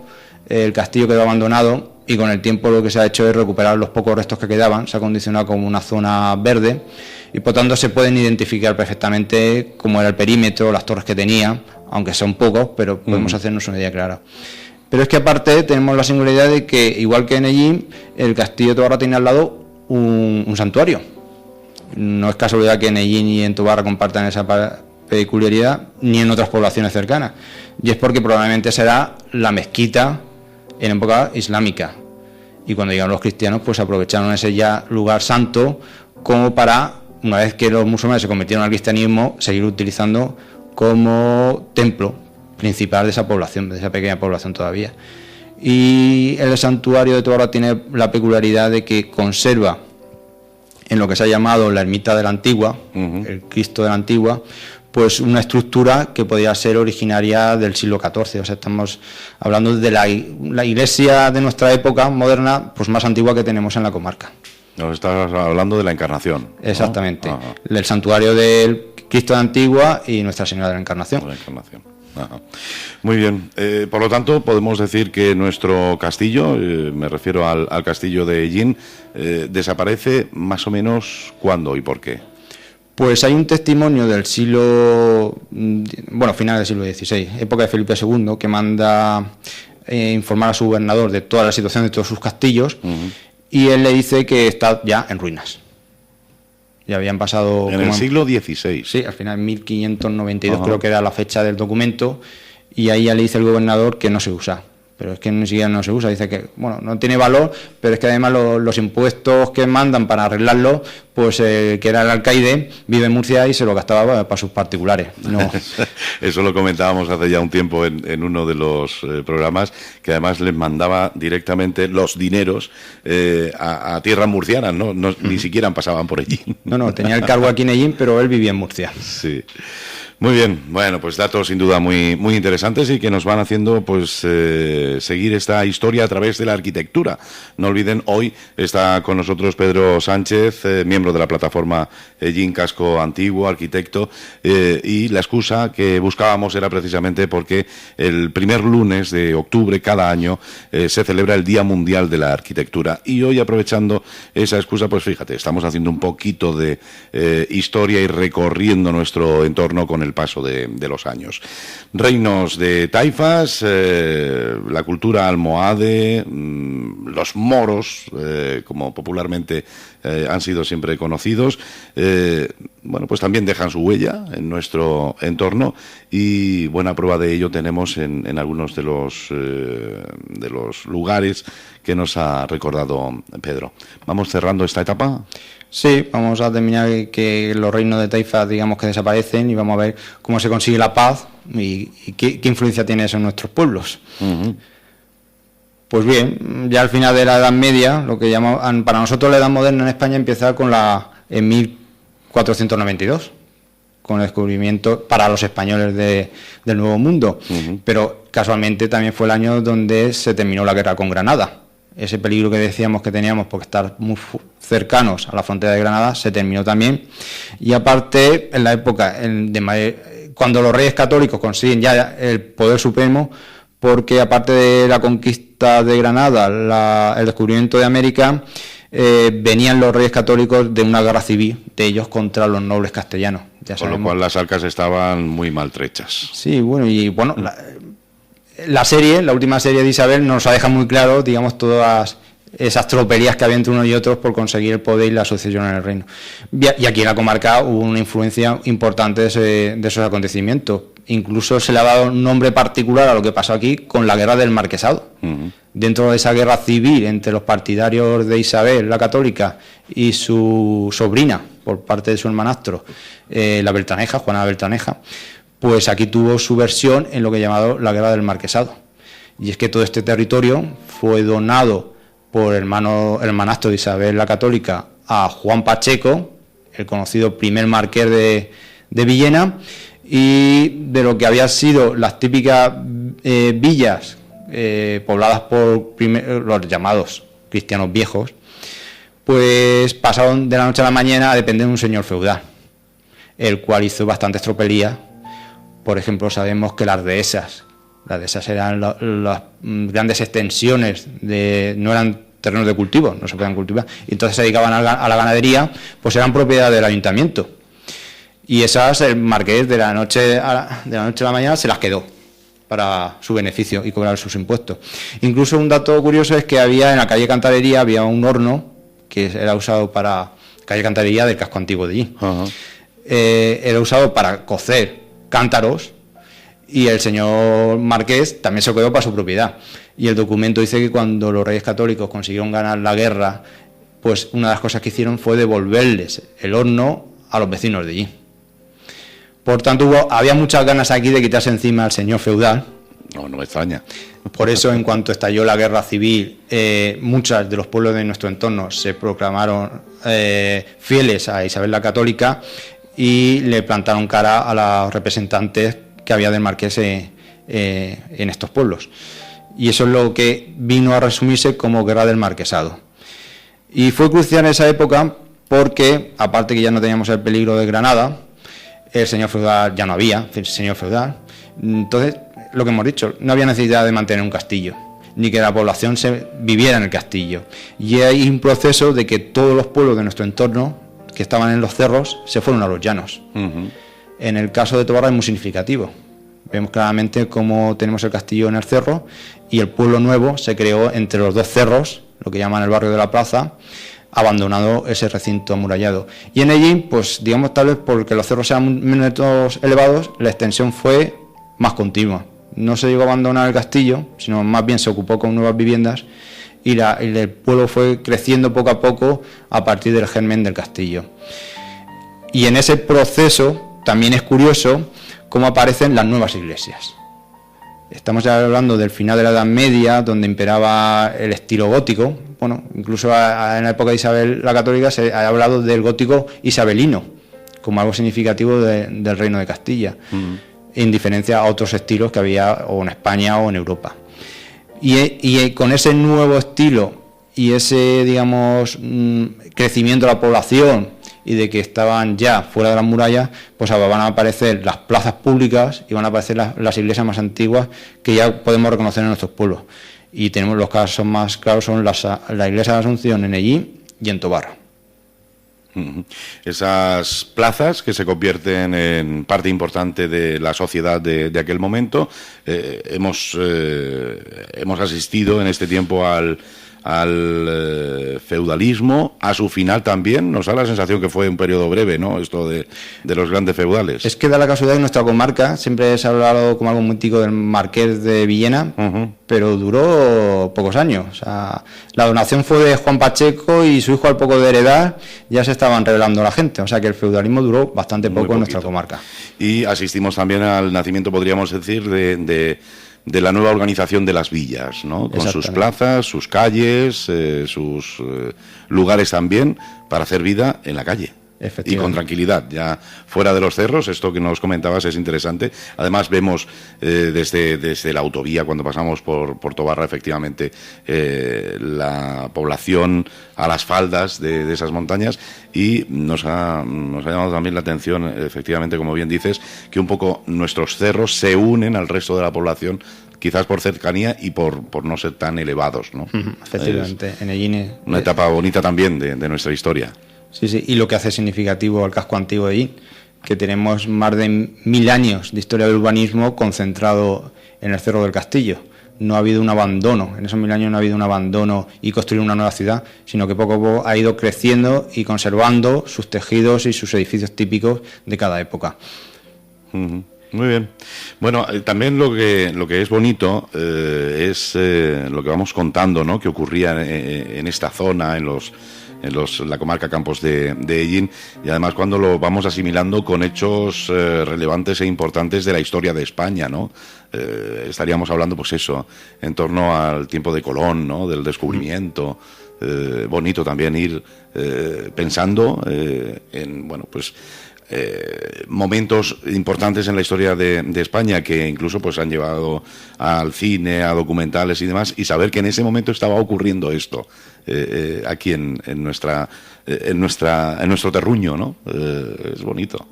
el castillo quedó abandonado y con el tiempo lo que se ha hecho es recuperar los pocos restos que quedaban, se ha acondicionado como una zona verde y por tanto se pueden identificar perfectamente cómo era el perímetro, las torres que tenía, aunque son pocos, pero podemos hacernos una idea clara. Pero es que aparte tenemos la singularidad de que, igual que en Ellín, el castillo de Tobarra tiene al lado un santuario. No es casualidad que en Ellín y en Tobarra compartan esa peculiaridad, ni en otras poblaciones cercanas. Y es porque probablemente será la mezquita en época islámica. Y cuando llegaron los cristianos, pues aprovecharon ese ya lugar santo como para, una vez que los musulmanes se convirtieron al cristianismo, seguir utilizando como templo principal de esa población, de esa pequeña población todavía. Y el santuario de Tobarra tiene la peculiaridad de que conserva en lo que se ha llamado la ermita de la Antigua, el Cristo de la Antigua, pues una estructura que podía ser originaria del siglo XIV. O sea, estamos hablando de la iglesia de nuestra época moderna, pues más antigua que tenemos en la comarca. Nos estás hablando de la Encarnación, ¿no? Exactamente. El santuario del Cristo de Antigua y Nuestra Señora de la Encarnación. La Encarnación. Ajá. Muy bien. Por lo tanto, podemos decir que nuestro castillo, me refiero al castillo de Ellín, desaparece más o menos ¿cuándo y por qué? Pues hay un testimonio del siglo, final del siglo XVI, época de Felipe II, que manda informar a su gobernador de toda la situación de todos sus castillos, y él le dice que está ya en ruinas. Ya habían pasado... En el siglo XVI. Sí, al final en 1592 creo que era la fecha del documento, y ahí ya le dice el gobernador que no se usa. Pero es que ni siquiera no se usa, dice que no tiene valor, pero es que además los impuestos que mandan para arreglarlo, pues que era el alcaide, vive en Murcia y se lo gastaba para sus particulares. No. Eso lo comentábamos hace ya un tiempo en uno de los programas, que además les mandaba directamente los dineros a tierras murcianas, ¿no? Ni siquiera pasaban por allí. No, tenía el cargo aquí en Ellín, pero él vivía en Murcia. Sí. Muy bien, bueno, pues datos sin duda muy, muy interesantes y que nos van haciendo pues seguir esta historia a través de la arquitectura. No olviden, hoy está con nosotros Pedro Sánchez, miembro de la plataforma Ellín Casco Antiguo, arquitecto, y la excusa que buscábamos era precisamente porque el primer lunes de octubre cada año se celebra el Día Mundial de la Arquitectura, y hoy, aprovechando esa excusa, pues fíjate, estamos haciendo un poquito de historia y recorriendo nuestro entorno con el paso de los años. Reinos de taifas, la cultura almohade, los moros, como popularmente han sido siempre conocidos, pues también dejan su huella en nuestro entorno, y buena prueba de ello tenemos en algunos de los lugares que nos ha recordado Pedro. ¿Vamos cerrando esta etapa? Sí, vamos a terminar que los reinos de taifas, digamos, que desaparecen, y vamos a ver cómo se consigue la paz y qué influencia tiene eso en nuestros pueblos. Pues bien, ya al final de la Edad Media, lo que llaman, para nosotros la Edad Moderna en España empieza en 1492, con el descubrimiento para los españoles del Nuevo Mundo. Pero casualmente también fue el año donde se terminó la guerra con Granada. Ese peligro que decíamos que teníamos por estar muy cercanos a la frontera de Granada se terminó también. Y aparte, en la época cuando los reyes católicos consiguen ya el poder supremo, porque aparte de la conquista de Granada, el descubrimiento de América, venían los reyes católicos de una guerra civil de ellos contra los nobles castellanos. Con lo cual las arcas estaban muy maltrechas. Sí, bueno, la última serie de Isabel nos ha dejado muy claro, digamos, todas esas tropelías que había entre unos y otros por conseguir el poder y la sucesión en el reino. Y aquí en la comarca hubo una influencia importante de esos acontecimientos. Incluso se le ha dado un nombre particular a lo que pasó aquí con la guerra del marquesado. Dentro de esa guerra civil entre los partidarios de Isabel la Católica y su sobrina, por parte de su hermanastro, la Beltraneja, Juana Beltraneja, pues aquí tuvo su versión en lo que he llamado la guerra del marquesado. Y es que todo este territorio fue donado por el hermanastro de Isabel la Católica a Juan Pacheco, el conocido primer marqués de Villena, y de lo que había sido las típicas villas pobladas por los llamados cristianos viejos, pues pasaron de la noche a la mañana a depender de un señor feudal, el cual hizo bastantes tropelías. Por ejemplo, sabemos que las dehesas eran las grandes extensiones, no eran terrenos de cultivo, no se podían cultivar, y entonces se dedicaban a la ganadería, pues eran propiedad del ayuntamiento. Y esas el marqués de la noche a la mañana se las quedó para su beneficio y cobrar sus impuestos. Incluso un dato curioso es que había en la calle Cantarería había un horno que era usado para calle Cantarería del casco antiguo de allí. Era usado para cocer cántaros y el señor marqués también se lo quedó para su propiedad. Y el documento dice que cuando los reyes católicos consiguieron ganar la guerra, pues una de las cosas que hicieron fue devolverles el horno a los vecinos de allí. Por tanto, había muchas ganas aquí de quitarse encima al señor feudal. No me extraña. Por eso, en cuanto estalló la guerra civil, muchos de los pueblos de nuestro entorno se proclamaron fieles a Isabel la Católica y le plantaron cara a los representantes que había del marqués en estos pueblos. Y eso es lo que vino a resumirse como guerra del marquesado. Y fue crucial en esa época porque, aparte que ya no teníamos el peligro de Granada, el señor feudal ya no había, el señor feudal. Entonces, lo que hemos dicho, no había necesidad de mantener un castillo, ni que la población viviera en el castillo. Y hay un proceso de que todos los pueblos de nuestro entorno, que estaban en los cerros, se fueron a los llanos. En el caso de Tobarra es muy significativo. Vemos claramente cómo tenemos el castillo en el cerro y el pueblo nuevo se creó entre los dos cerros, lo que llaman el barrio de la Plaza, abandonado ese recinto amurallado. Y en allí, pues digamos tal vez porque los cerros eran menos elevados, la extensión fue más continua. No se llegó a abandonar el castillo, sino más bien se ocupó con nuevas viviendas y el pueblo fue creciendo poco a poco a partir del germen del castillo. Y en ese proceso también es curioso cómo aparecen las nuevas iglesias. Estamos ya hablando del final de la Edad Media, donde imperaba el estilo gótico. Bueno, incluso en la época de Isabel la Católica se ha hablado del gótico isabelino, como algo significativo del Reino de Castilla, en diferencia a otros estilos que había o en España o en Europa. Y con ese nuevo estilo y ese, digamos, crecimiento de la población y de que estaban ya fuera de las murallas, pues van a aparecer las plazas públicas y van a aparecer las iglesias más antiguas que ya podemos reconocer en nuestros pueblos. Y tenemos los casos más claros, son la iglesia de Asunción en Ellín y en Tobarra. Esas plazas que se convierten en parte importante de la sociedad de aquel momento. Hemos asistido en este tiempo al feudalismo, a su final también. Nos da la sensación que fue un periodo breve, ¿no?, esto de los grandes feudales. Es que da la casualidad que en nuestra comarca siempre se ha hablado como algo muy típico del marqués de Villena, pero duró pocos años. O sea, la donación fue de Juan Pacheco y su hijo, al poco de heredar, ya se estaban revelando la gente. O sea que el feudalismo duró bastante poco en nuestra comarca. Y asistimos también al nacimiento, podríamos decir, de la nueva organización de las villas, ¿no?, con sus plazas, sus calles, sus lugares también, para hacer vida en la calle. Y con tranquilidad, ya fuera de los cerros. Esto que nos comentabas es interesante. Además vemos desde la autovía, cuando pasamos por Tobarra, efectivamente, la población a las faldas de esas montañas, y nos ha llamado también la atención, efectivamente, como bien dices, que un poco nuestros cerros se unen al resto de la población quizás por cercanía y por no ser tan elevados, ¿no? Efectivamente, en Ellín una etapa bonita también de nuestra historia. Sí, sí, y lo que hace significativo al casco antiguo de Ellín, que tenemos más de 1000 años de historia del urbanismo concentrado en el Cerro del Castillo. No ha habido un abandono, en esos 1000 años no ha habido un abandono y construir una nueva ciudad, sino que poco a poco ha ido creciendo y conservando sus tejidos y sus edificios típicos de cada época. Muy bien. Bueno, también lo que es bonito es lo que vamos contando, ¿no? Que ocurría en esta zona, en la comarca Campos de Ellín, y además cuando lo vamos asimilando con hechos relevantes e importantes de la historia de España, ¿no? Estaríamos hablando, pues eso, en torno al tiempo de Colón, ¿no? Del descubrimiento. Bonito también ir pensando en, bueno, pues momentos importantes en la historia de España que incluso pues han llevado al cine, a documentales y demás, y saber que en ese momento estaba ocurriendo esto aquí en nuestro terruño, ¿no? Es bonito.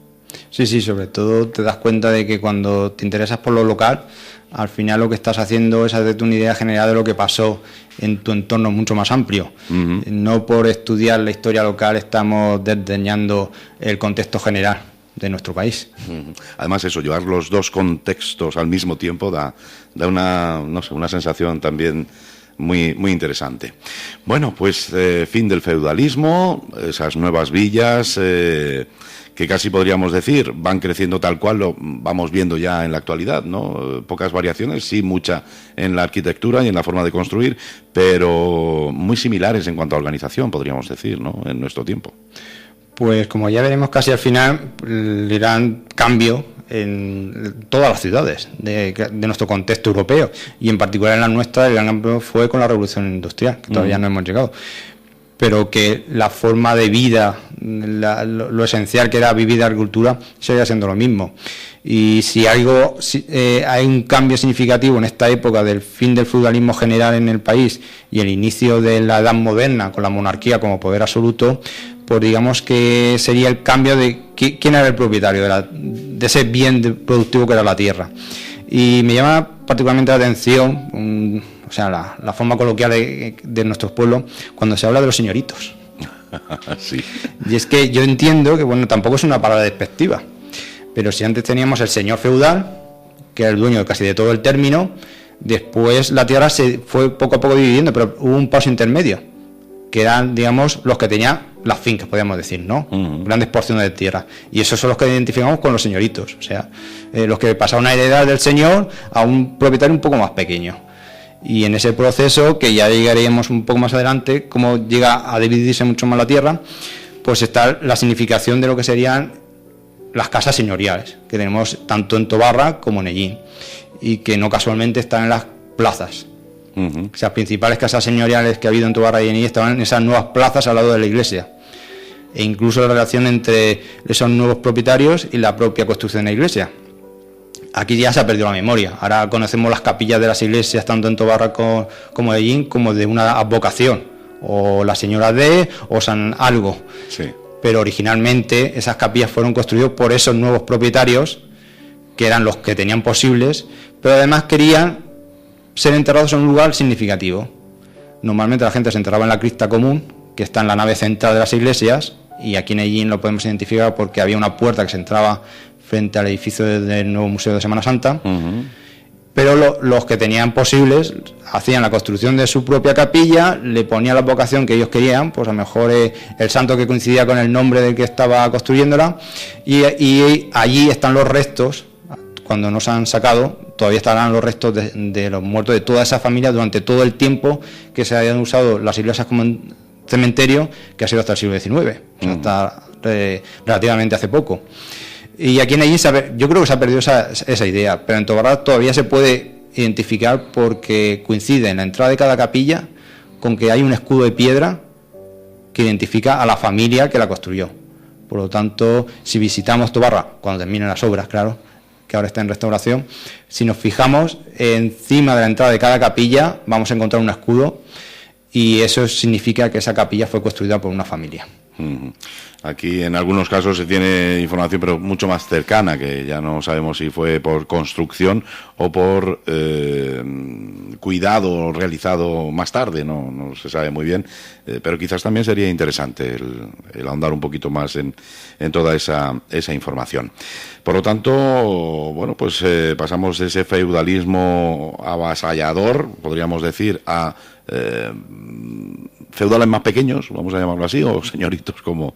Sí, sí, sobre todo te das cuenta de que cuando te interesas por lo local, al final lo que estás haciendo es hacerte una idea general de lo que pasó en tu entorno mucho más amplio. No por estudiar la historia local estamos desdeñando el contexto general de nuestro país. Además eso, llevar los dos contextos al mismo tiempo da una, no sé, una sensación también muy, muy interesante. Bueno, pues fin del feudalismo, esas nuevas villas que casi podríamos decir van creciendo tal cual lo vamos viendo ya en la actualidad, ¿no? Pocas variaciones, sí, mucha en la arquitectura y en la forma de construir, pero muy similares en cuanto a organización, podríamos decir, ¿no? En nuestro tiempo. Pues como ya veremos casi al final, el gran cambio en todas las ciudades de nuestro contexto europeo, y en particular en la nuestra, el gran cambio fue con la Revolución Industrial, que todavía no hemos llegado. Pero que la forma de vida, lo esencial que era vivir de agricultura, seguía siendo lo mismo. Y si hay un cambio significativo en esta época del fin del feudalismo general en el país y el inicio de la edad moderna con la monarquía como poder absoluto, pues digamos que sería el cambio de quién era el propietario de ese bien productivo que era la tierra. Y me llama particularmente la atención la forma coloquial de nuestros pueblos cuando se habla de los señoritos. Sí. Y es que yo entiendo que, bueno, tampoco es una palabra despectiva, pero si antes teníamos el señor feudal, que era el dueño casi de todo el término, después la tierra se fue poco a poco dividiendo, pero hubo un paso intermedio, que eran, digamos, los que tenían las fincas, podríamos decir, ¿no? Grandes porciones de tierra. Y esos son los que identificamos con los señoritos, o sea, los que pasaron a heredar del señor a un propietario un poco más pequeño. Y en ese proceso, que ya llegaríamos un poco más adelante, cómo llega a dividirse mucho más la tierra, pues está la significación de lo que serían las casas señoriales, que tenemos tanto en Tobarra como en Ellín, y que no casualmente están en las plazas. O sea, las principales casas señoriales que ha habido en Tobarra y en Ellín estaban en esas nuevas plazas al lado de la iglesia. E incluso la relación entre esos nuevos propietarios y la propia construcción de la iglesia. Aquí ya se ha perdido la memoria. Ahora conocemos las capillas de las iglesias, tanto en Tobarra como en Ellín, como de una advocación, o la Señora de, o San algo. Sí. Pero originalmente esas capillas fueron construidas por esos nuevos propietarios, que eran los que tenían posibles, pero además querían ser enterrados en un lugar significativo. Normalmente la gente se enterraba en la cripta común, que está en la nave central de las iglesias, y aquí en Ellín lo podemos identificar porque había una puerta que se entraba frente al edificio del nuevo Museo de Semana Santa, pero los que tenían posibles hacían la construcción de su propia capilla, le ponían la vocación que ellos querían, pues a lo mejor el santo que coincidía con el nombre del que estaba construyéndola, y allí están los restos, cuando no se han sacado, todavía estarán los restos de los muertos de toda esa familia durante todo el tiempo que se hayan usado las iglesias como cementerio, que ha sido hasta el siglo XIX, hasta relativamente hace poco. Y aquí en Ellín yo creo que se ha perdido esa idea, pero en Tobarra todavía se puede identificar porque coincide en la entrada de cada capilla con que hay un escudo de piedra que identifica a la familia que la construyó. Por lo tanto, si visitamos Tobarra, cuando terminen las obras, claro, que ahora está en restauración, si nos fijamos encima de la entrada de cada capilla, vamos a encontrar un escudo, y eso significa que esa capilla fue construida por una familia. Aquí en algunos casos se tiene información, pero mucho más cercana, que ya no sabemos si fue por construcción o por cuidado realizado más tarde, no se sabe muy bien, pero quizás también sería interesante el ahondar un poquito más en toda esa información. Por lo tanto, bueno, pues pasamos de ese feudalismo avasallador, podríamos decir, a feudales más pequeños, vamos a llamarlo así, o señoritos, como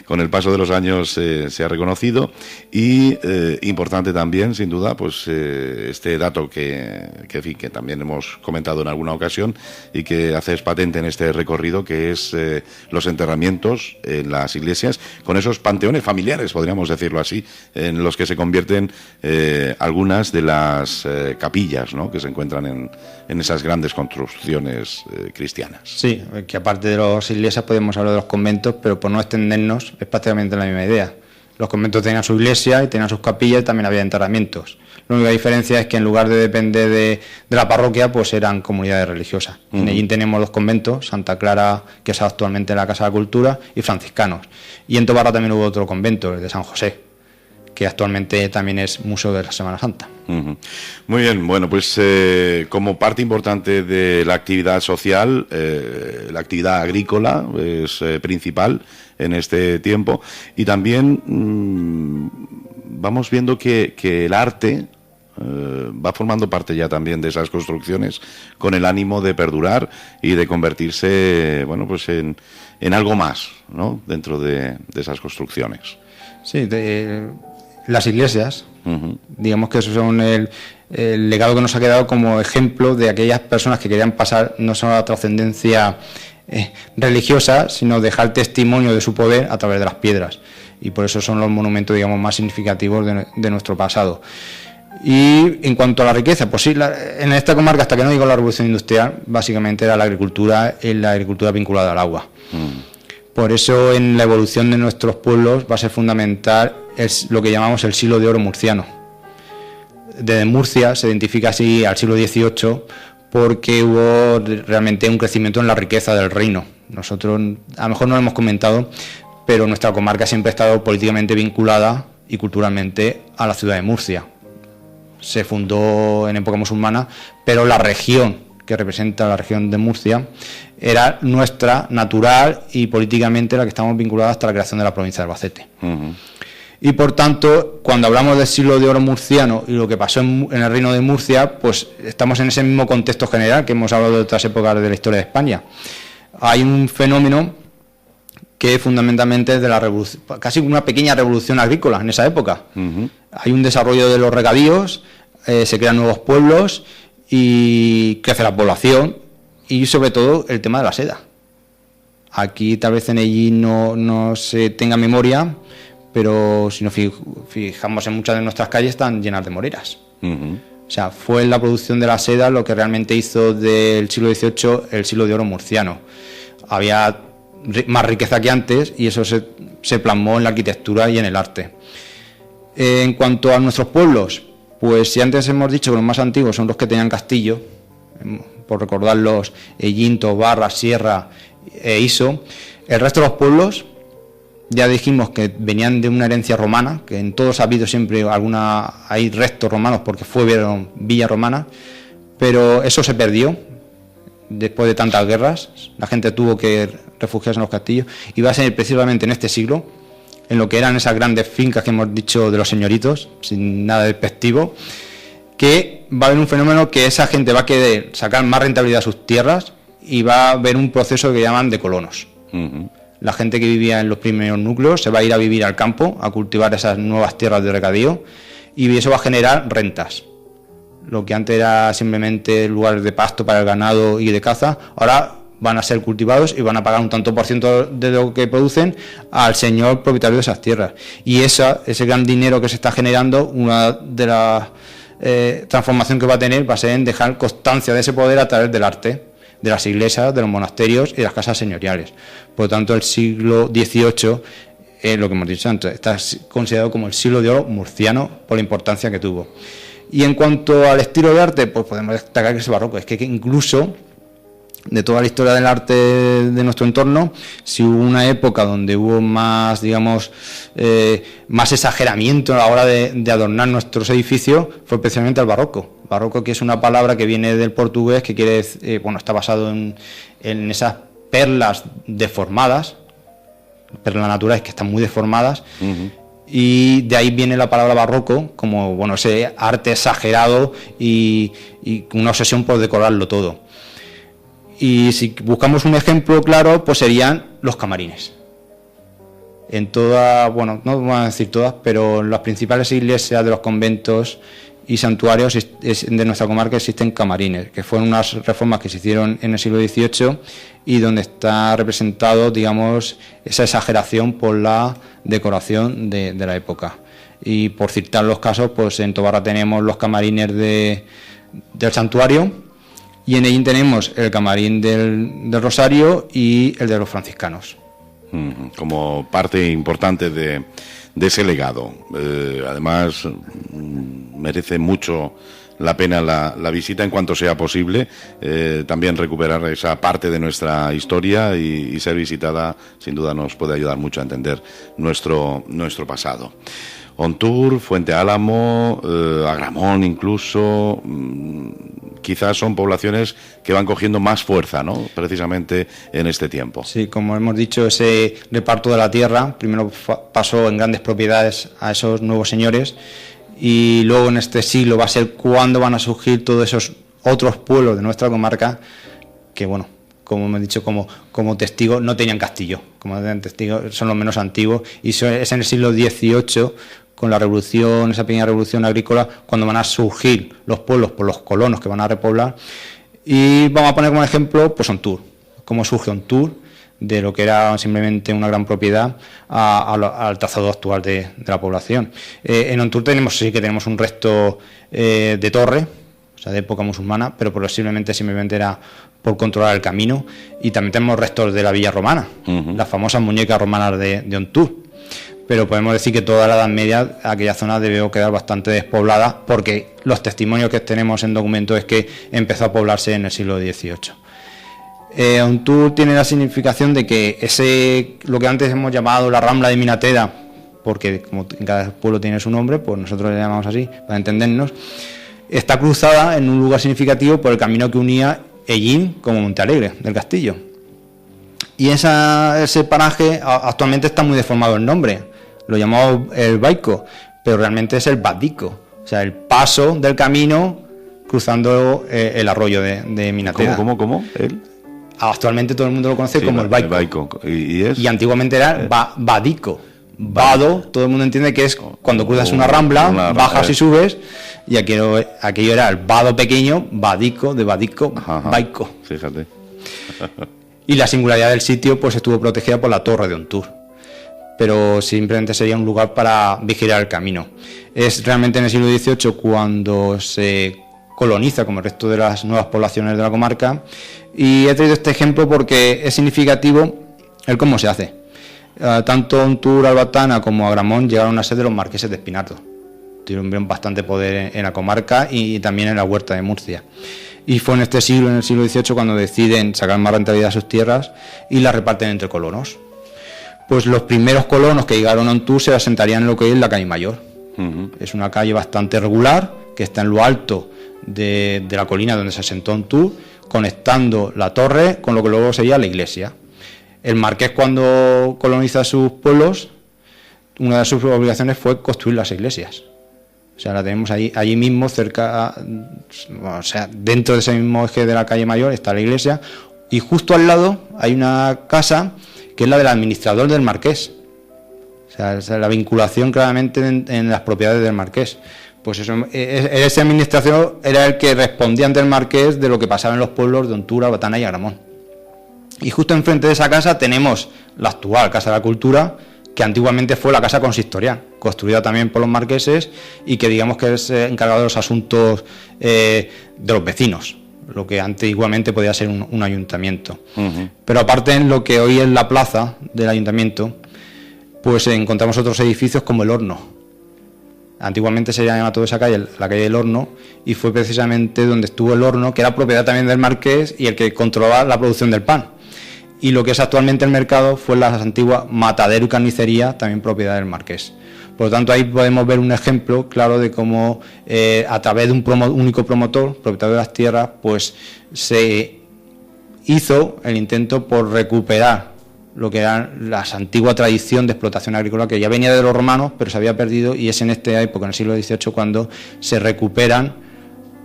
con el paso de los años se ha reconocido. Y importante también, sin duda, pues este dato que también hemos comentado en alguna ocasión y que haces patente en este recorrido, que es los enterramientos en las iglesias, con esos panteones familiares, podríamos decirlo así, en los que se convierten algunas de las capillas, ¿no?, que se encuentran en esas grandes construcciones cristianas. Sí, que aparte de las iglesias podemos hablar de los conventos, pero por no extendernos es prácticamente la misma idea. Los conventos tenían su iglesia y tenían sus capillas y también había enterramientos. La única diferencia es que en lugar de depender de la parroquia, pues eran comunidades religiosas. En Ellín tenemos los conventos, Santa Clara, que es actualmente la Casa de la Cultura, y franciscanos. Y en Tobarra también hubo otro convento, el de San José, que actualmente también es Museo de la Semana Santa. Muy bien, bueno, pues como parte importante de la actividad social, la actividad agrícola es principal en este tiempo, y también vamos viendo que el arte va formando parte ya también de esas construcciones, con el ánimo de perdurar y de convertirse, bueno, pues en algo más, ¿no?, dentro de esas construcciones. Sí, las iglesias, digamos que eso son el legado que nos ha quedado como ejemplo de aquellas personas que querían pasar no solo a la trascendencia religiosa, sino dejar testimonio de su poder a través de las piedras. Y por eso son los monumentos, digamos, más significativos de nuestro pasado. Y en cuanto a la riqueza, pues sí, en esta comarca, hasta que no llegó la revolución industrial, básicamente era la agricultura vinculada al agua. Por eso en la evolución de nuestros pueblos va a ser fundamental lo que llamamos el siglo de oro murciano. Desde Murcia se identifica así al siglo XVIII porque hubo realmente un crecimiento en la riqueza del reino. Nosotros a lo mejor no lo hemos comentado, pero nuestra comarca siempre ha estado políticamente vinculada y culturalmente a la ciudad de Murcia. Se fundó en época musulmana, pero la región que representa la región de Murcia era nuestra, natural, y políticamente la que estamos vinculados hasta la creación de la provincia de Albacete. Y por tanto, cuando hablamos del siglo de oro murciano y lo que pasó en el reino de Murcia, pues estamos en ese mismo contexto general que hemos hablado de otras épocas de la historia de España. Hay un fenómeno que fundamentalmente es de la revolución, casi una pequeña revolución agrícola en esa época. Hay un desarrollo de los regadíos, se crean nuevos pueblos y crece la población, y sobre todo el tema de la seda. Aquí tal vez en Ellín no se tenga memoria, pero si nos fijamos en muchas de nuestras calles están llenas de moreras. O sea, fue la producción de la seda lo que realmente hizo del siglo XVIII el siglo de oro murciano. Había más riqueza que antes y eso se plasmó en la arquitectura y en el arte. En cuanto a nuestros pueblos, pues si antes hemos dicho que los más antiguos son los que tenían castillo, por recordarlos, Ellín, Tobarra, Sierra e Iso, el resto de los pueblos ya dijimos que venían de una herencia romana, que en todos ha habido siempre hay restos romanos porque fueron villas romanas, pero eso se perdió después de tantas guerras. La gente tuvo que refugiarse en los castillos y va a ser precisamente en este siglo, en lo que eran esas grandes fincas que hemos dicho de los señoritos, sin nada despectivo, que va a haber un fenómeno que esa gente va a querer sacar más rentabilidad a sus tierras y va a haber un proceso que llaman de colonos. La gente que vivía en los primeros núcleos se va a ir a vivir al campo, a cultivar esas nuevas tierras de regadío, y eso va a generar rentas. Lo que antes era simplemente lugares de pasto para el ganado y de caza, ahora van a ser cultivados y van a pagar un tanto por ciento de lo que producen al señor propietario de esas tierras. Y ese gran dinero que se está generando, una de las transformaciones que va a tener va a ser en dejar constancia de ese poder a través del arte, de las iglesias, de los monasterios y de las casas señoriales. Por lo tanto, el siglo XVIII, lo que hemos dicho antes, está considerado como el siglo de oro murciano por la importancia que tuvo. Y en cuanto al estilo de arte, pues podemos destacar que es barroco. Es que incluso de toda la historia del arte de nuestro entorno, si hubo una época donde hubo más, digamos, más exageramiento a la hora de adornar nuestros edificios, fue especialmente el barroco. Barroco, que es una palabra que viene del portugués, que quiere decir, está basado en esas perlas deformadas, perlas naturales que están muy deformadas, y de ahí viene la palabra barroco, como ese arte exagerado y una obsesión por decorarlo todo. Y si buscamos un ejemplo claro, pues serían los camarines. En todas, no vamos a decir todas, pero en las principales iglesias de los conventos y santuarios de nuestra comarca existen camarines, que fueron unas reformas que se hicieron en el siglo XVIII y donde está representado, digamos, esa exageración por la decoración de la época. Y por citar los casos, pues en Tobarra tenemos los camarines del santuario, y en Ellín tenemos el camarín del Rosario y el de los franciscanos. Como parte importante de ese legado. Además, merece mucho la pena la visita en cuanto sea posible. También recuperar esa parte de nuestra historia y ser visitada, sin duda, nos puede ayudar mucho a entender nuestro pasado. Ontur, Fuente Álamo, Agramón incluso, quizás son poblaciones que van cogiendo más fuerza, ¿no?, precisamente en este tiempo. Sí, como hemos dicho, ese reparto de la tierra primero pasó en grandes propiedades a esos nuevos señores, y luego en este siglo va a ser cuando van a surgir todos esos otros pueblos de nuestra comarca que, como hemos dicho, como testigos, no tenían castillo, como testigos son los menos antiguos, y es en el siglo XVIII, con la revolución, esa pequeña revolución agrícola, cuando van a surgir los pueblos por los colonos que van a repoblar. Y vamos a poner como ejemplo, pues Ontur, cómo surge Ontur, de lo que era simplemente una gran propiedad al trazado actual de la población. En Ontur tenemos un resto de torre, o sea, de época musulmana, pero posiblemente simplemente era por controlar el camino, y también tenemos restos de la villa romana, las famosas muñecas romanas de Ontur. Pero podemos decir que toda la Edad Media aquella zona debió quedar bastante despoblada, porque los testimonios que tenemos en documentos es que empezó a poblarse en el siglo XVIII. Ontur tiene la significación de que lo que antes hemos llamado la Rambla de Minateda, porque como en cada pueblo tiene su nombre, pues nosotros le llamamos así, para entendernos, está cruzada en un lugar significativo por el camino que unía Ellín como Montealegre del Castillo. Y ese paraje actualmente está muy deformado el nombre. Lo llamamos el Baico, pero realmente es el Badico, o sea, el paso del camino cruzando el arroyo de Minateda. ¿Cómo? Actualmente todo el mundo lo conoce como el Baico. ¿Y antiguamente era Badico. Vado, todo el mundo entiende que es cuando cruzas una rambla, bajas y subes, y aquello era el vado pequeño, Badico, de Badico, Baico. Fíjate. Y la singularidad del sitio pues estuvo protegida por la torre de Ontur, pero simplemente sería un lugar para vigilar el camino. Es realmente en el siglo XVIII cuando se coloniza como el resto de las nuevas poblaciones de la comarca, y he traído este ejemplo porque es significativo el cómo se hace. Tanto Ontur, Albatana como Agramón llegaron a ser de los marqueses de Espinardo. Tuvieron bastante poder en la comarca y también en la huerta de Murcia. Y fue en el siglo XVIII, cuando deciden sacar más rentabilidad a sus tierras y las reparten entre colonos. Pues los primeros colonos que llegaron a Ontur se asentarían en lo que es la calle Mayor. Es una calle bastante regular, que está en lo alto de la colina donde se asentó Ontur, conectando la torre con lo que luego sería la iglesia. El marqués, cuando coloniza sus pueblos, una de sus obligaciones fue construir las iglesias. O sea, la tenemos allí mismo, cerca, o sea, dentro de ese mismo eje de la calle Mayor está la iglesia, y justo al lado hay una casa que es la del administrador del marqués. O sea, la vinculación claramente en las propiedades del marqués. Pues eso, ese administrador era el que respondía ante el marqués de lo que pasaba en los pueblos de Ontur, Albatana y Agramón. Y justo enfrente de esa casa tenemos la actual Casa de la Cultura, que antiguamente fue la casa consistorial, construida también por los marqueses, y que digamos que es encargado de los asuntos de los vecinos, lo que antiguamente podía ser un ayuntamiento. Pero aparte, en lo que hoy es la plaza del ayuntamiento, pues encontramos otros edificios como el Horno. Antiguamente se llama toda esa calle la calle del Horno, y fue precisamente donde estuvo el horno, que era propiedad también del marqués y el que controlaba la producción del pan. Y lo que es actualmente el mercado fue la antigua matadero y carnicería, también propiedad del marqués. Por lo tanto, ahí podemos ver un ejemplo claro de cómo a través de un único promotor, propietario de las tierras, pues se hizo el intento por recuperar lo que era la antigua tradición de explotación agrícola, que ya venía de los romanos, pero se había perdido, y es en esta época, en el siglo XVIII, cuando se recuperan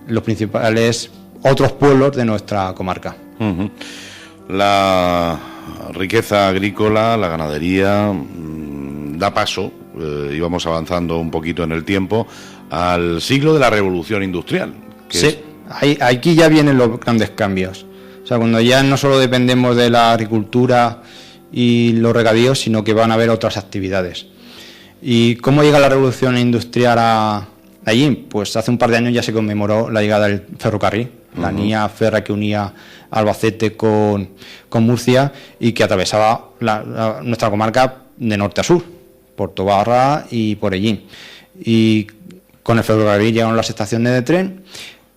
los principales otros pueblos de nuestra comarca. Uh-huh. La riqueza agrícola, la ganadería, da paso, íbamos avanzando un poquito en el tiempo, al siglo de la revolución industrial. Sí, aquí ya vienen los grandes cambios. O sea, cuando ya no solo dependemos de la agricultura y los regadíos, sino que van a haber otras actividades. ¿Y cómo llega la revolución industrial allí? Pues hace un par de años ya se conmemoró la llegada del ferrocarril, la línea férrea que unía Albacete con Murcia y que atravesaba nuestra comarca de norte a sur, por Tobarra y por Ellín. Y con el ferrocarril llegaron las estaciones de tren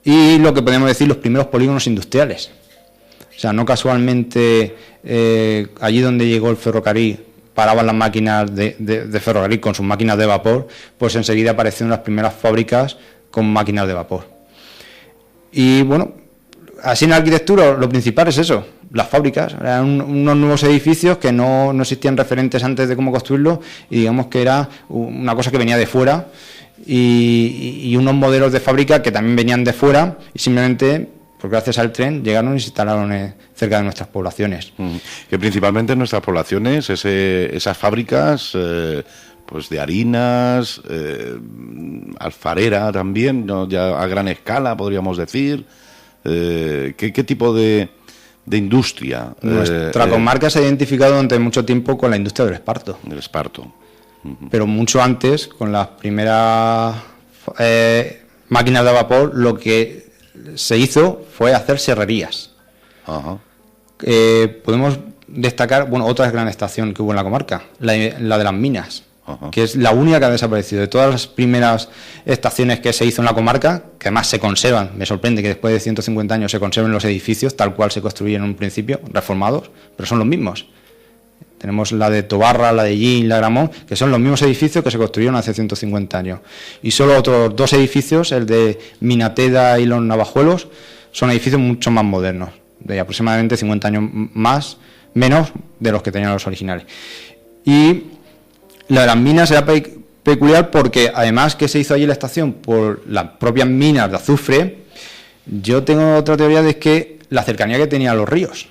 y lo que podemos decir, los primeros polígonos industriales. O sea, no casualmente allí donde llegó el ferrocarril paraban las máquinas de ferrocarril con sus máquinas de vapor, pues enseguida aparecieron las primeras fábricas con máquinas de vapor. Y bueno, así en la arquitectura lo principal es eso, las fábricas, eran unos nuevos edificios que no existían referentes antes de cómo construirlos, y digamos que era una cosa que venía de fuera, y unos modelos de fábrica que también venían de fuera, y simplemente, pues gracias al tren, llegaron y se instalaron cerca de nuestras poblaciones. Que principalmente en nuestras poblaciones, esas fábricas, pues de harinas, alfarera también, ¿no? Ya a gran escala, podríamos decir. ¿Qué tipo de industria? Nuestra comarca se ha identificado durante mucho tiempo con la industria del esparto. Del esparto. Pero mucho antes, con las primeras máquinas de vapor, lo que se hizo fue hacer serrerías. Ajá. Podemos destacar, otra gran estación que hubo en la comarca, la de las minas. Ajá. Que es la única que ha desaparecido. De todas las primeras estaciones que se hizo en la comarca, que además se conservan, me sorprende que después de 150 años se conserven los edificios tal cual se construyeron en un principio, reformados, pero son los mismos. Tenemos la de Tobarra, la de Ellín, la de Gramón, que son los mismos edificios que se construyeron hace 150 años. Y solo otros dos edificios, el de Minateda y los Navajuelos, son edificios mucho más modernos, de aproximadamente 50 años menos de los que tenían los originales. Y la de las minas era peculiar porque, además que se hizo allí la estación por las propias minas de azufre, yo tengo otra teoría de que la cercanía que tenían los ríos.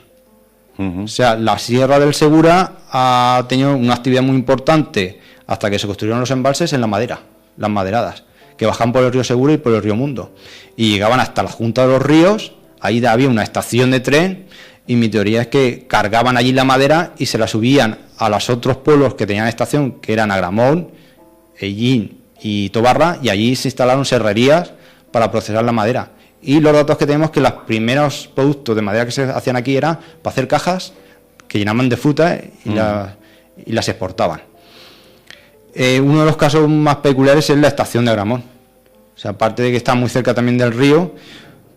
O sea, la Sierra del Segura ha tenido una actividad muy importante hasta que se construyeron los embalses en la madera, las maderadas, que bajaban por el río Segura y por el río Mundo. Y llegaban hasta la junta de los ríos, ahí había una estación de tren, y mi teoría es que cargaban allí la madera y se la subían a los otros pueblos que tenían estación, que eran Agramón, Ellín y Tobarra, y allí se instalaron serrerías para procesar la madera. Y los datos que tenemos que los primeros productos de madera que se hacían aquí eran para hacer cajas que llenaban de fruta y las exportaban. Uno de los casos más peculiares es la estación de Agramón. O sea, aparte de que está muy cerca también del río,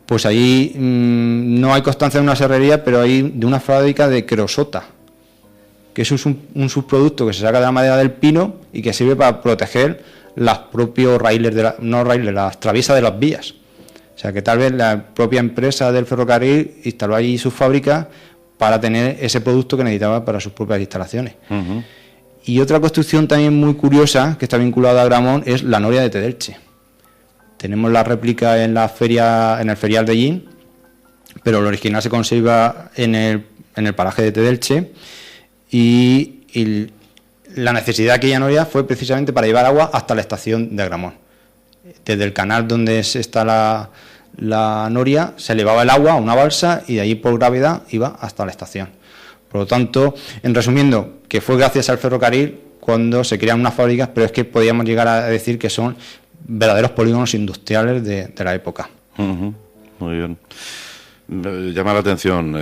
pues ahí no hay constancia de una serrería, pero hay de una fábrica de creosota, que es un subproducto que se saca de la madera del pino y que sirve para proteger los propios raíles, las traviesas de las vías. O sea, que tal vez la propia empresa del ferrocarril instaló allí su fábrica para tener ese producto que necesitaba para sus propias instalaciones. Uh-huh. Y otra construcción también muy curiosa, que está vinculada a Gramón, es la noria de Tedelche. Tenemos la réplica en el ferial de Ellín, pero el original se conserva en el paraje de Tedelche, y la necesidad de aquella noria fue precisamente para llevar agua hasta la estación de Agramón. Desde el canal donde está la noria se elevaba el agua a una balsa y de ahí por gravedad iba hasta la estación. Por lo tanto, en resumiendo, que fue gracias al ferrocarril cuando se crean unas fábricas, pero es que podíamos llegar a decir que son verdaderos polígonos industriales de la época. Uh-huh. Muy bien. llama la atención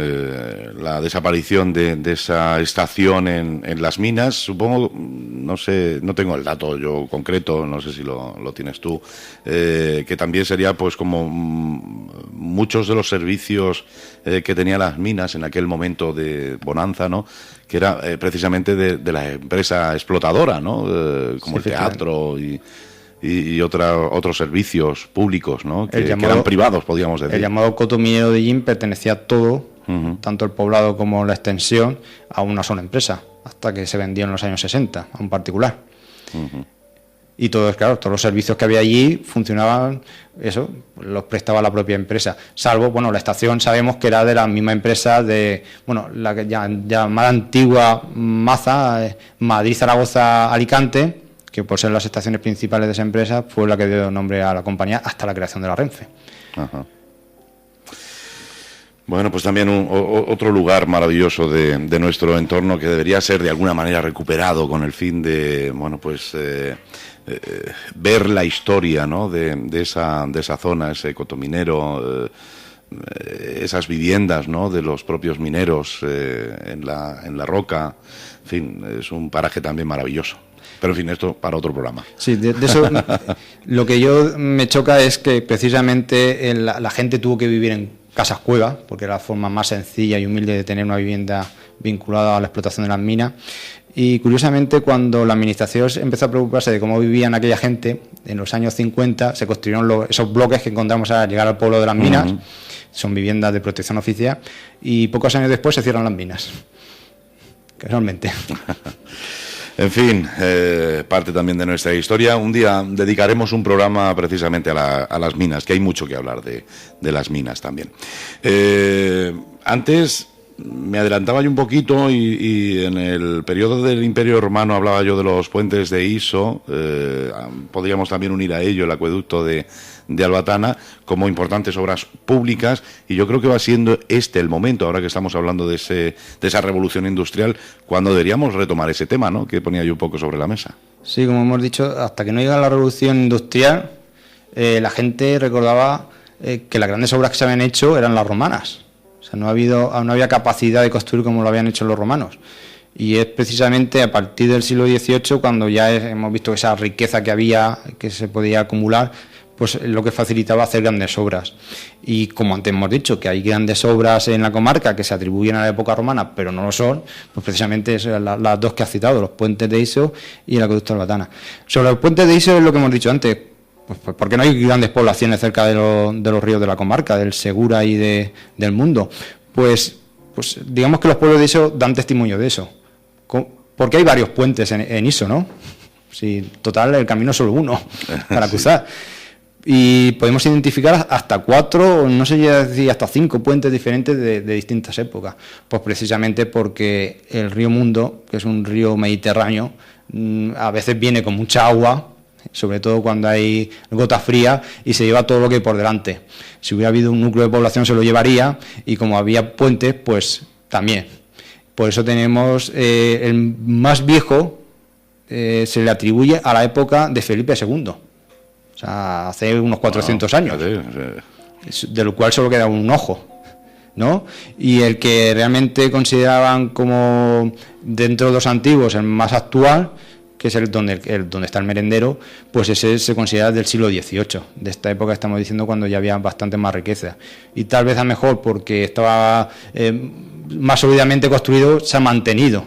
la desaparición de esa estación en Las Minas. Supongo, no sé, no tengo el dato yo concreto, no sé si lo tienes tú, que también sería pues como muchos de los servicios que tenía Las Minas en aquel momento de bonanza, ¿no? Que era precisamente de la empresa explotadora, ¿no? Como sí, el teatro y otros servicios públicos, ¿no? Que eran privados, podríamos decir. El llamado coto minero de Jin pertenecía todo, tanto el poblado como la extensión, a una sola empresa, hasta que se vendió en los años 60 a un particular. Y todos los servicios que había allí funcionaban, eso, los prestaba la propia empresa. Salvo, bueno, la estación sabemos que era de la misma empresa de, bueno, la que llamada antigua Maza, Madrid-Zaragoza-Alicante, que por ser las estaciones principales de esa empresa fue la que dio nombre a la compañía hasta la creación de la Renfe. Ajá. Bueno, pues también otro lugar maravilloso de nuestro entorno que debería ser de alguna manera recuperado con el fin de, bueno, pues ver la historia, ¿no? de esa zona, ese cotominero, esas viviendas, ¿no? De los propios mineros en la roca. En fin, es un paraje también maravilloso. Pero, en fin, esto para otro programa. Sí, de eso lo que yo me choca es que precisamente la gente tuvo que vivir en casas cuevas, porque era la forma más sencilla y humilde de tener una vivienda vinculada a la explotación de las minas. Y, curiosamente, cuando la administración empezó a preocuparse de cómo vivían aquella gente, en los años 50 se construyeron esos bloques que encontramos al llegar al pueblo de las minas. Son viviendas de protección oficial, y pocos años después se cierran las minas. Casualmente. En fin, parte también de nuestra historia. Un día dedicaremos un programa precisamente a las minas, que hay mucho que hablar de las minas también. Antes me adelantaba yo un poquito y en el periodo del Imperio Romano hablaba yo de los puentes de Iso. Podríamos también unir a ello el acueducto de Albatana como importantes obras públicas, y yo creo que va siendo el momento, ahora que estamos hablando de esa revolución industrial, cuando deberíamos retomar ese tema, ¿no? Que ponía yo un poco sobre la mesa. Sí, como hemos dicho, hasta que no llega la revolución industrial, la gente recordaba que las grandes obras que se habían hecho eran las romanas. O sea, no había capacidad de construir como lo habían hecho los romanos. Y es precisamente a partir del siglo XVIII cuando ya hemos visto esa riqueza que había, que se podía acumular, pues lo que facilitaba hacer grandes obras. Y como antes hemos dicho, que hay grandes obras en la comarca que se atribuyen a la época romana, pero no lo son, pues precisamente son las dos que has citado, los puentes de Iso y el acueducto de Albatana. Sobre los puentes de Iso es lo que hemos dicho antes, pues porque no hay grandes poblaciones cerca de los ríos de la comarca, del Segura y del Mundo. Pues digamos que los pueblos de Iso dan testimonio de eso. Porque hay varios puentes en Iso, ¿no? Sí, total, el camino es solo uno para cruzar. Y podemos identificar hasta 4, no sé si hasta 5 puentes diferentes de distintas épocas. Pues precisamente porque el río Mundo, que es un río mediterráneo, a veces viene con mucha agua, sobre todo cuando hay gota fría, y se lleva todo lo que hay por delante. Si hubiera habido un núcleo de población se lo llevaría, y como había puentes, pues también. Por eso tenemos el más viejo, se le atribuye a la época de Felipe II. O sea, hace unos 400 años, de lo cual solo queda un ojo, ¿no? Y el que realmente consideraban como, dentro de los antiguos, el más actual, que es donde está el merendero, pues ese se considera del siglo XVIII. De esta época estamos diciendo cuando ya había bastante más riqueza. Y tal vez a mejor porque estaba más sólidamente construido, se ha mantenido,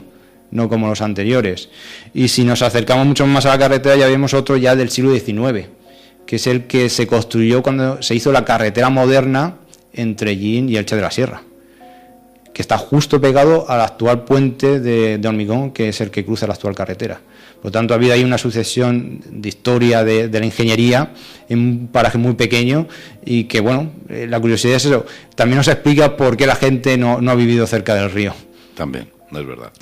no como los anteriores. Y si nos acercamos mucho más a la carretera, ya vemos otro ya del siglo XIX, que es el que se construyó cuando se hizo la carretera moderna entre Jin y Elche de la Sierra, que está justo pegado al actual puente de hormigón, que es el que cruza la actual carretera. Por lo tanto, ha habido ahí una sucesión de historia de la ingeniería en un paraje muy pequeño, y que, bueno, la curiosidad es eso. También nos explica por qué la gente no ha vivido cerca del río. También, es verdad.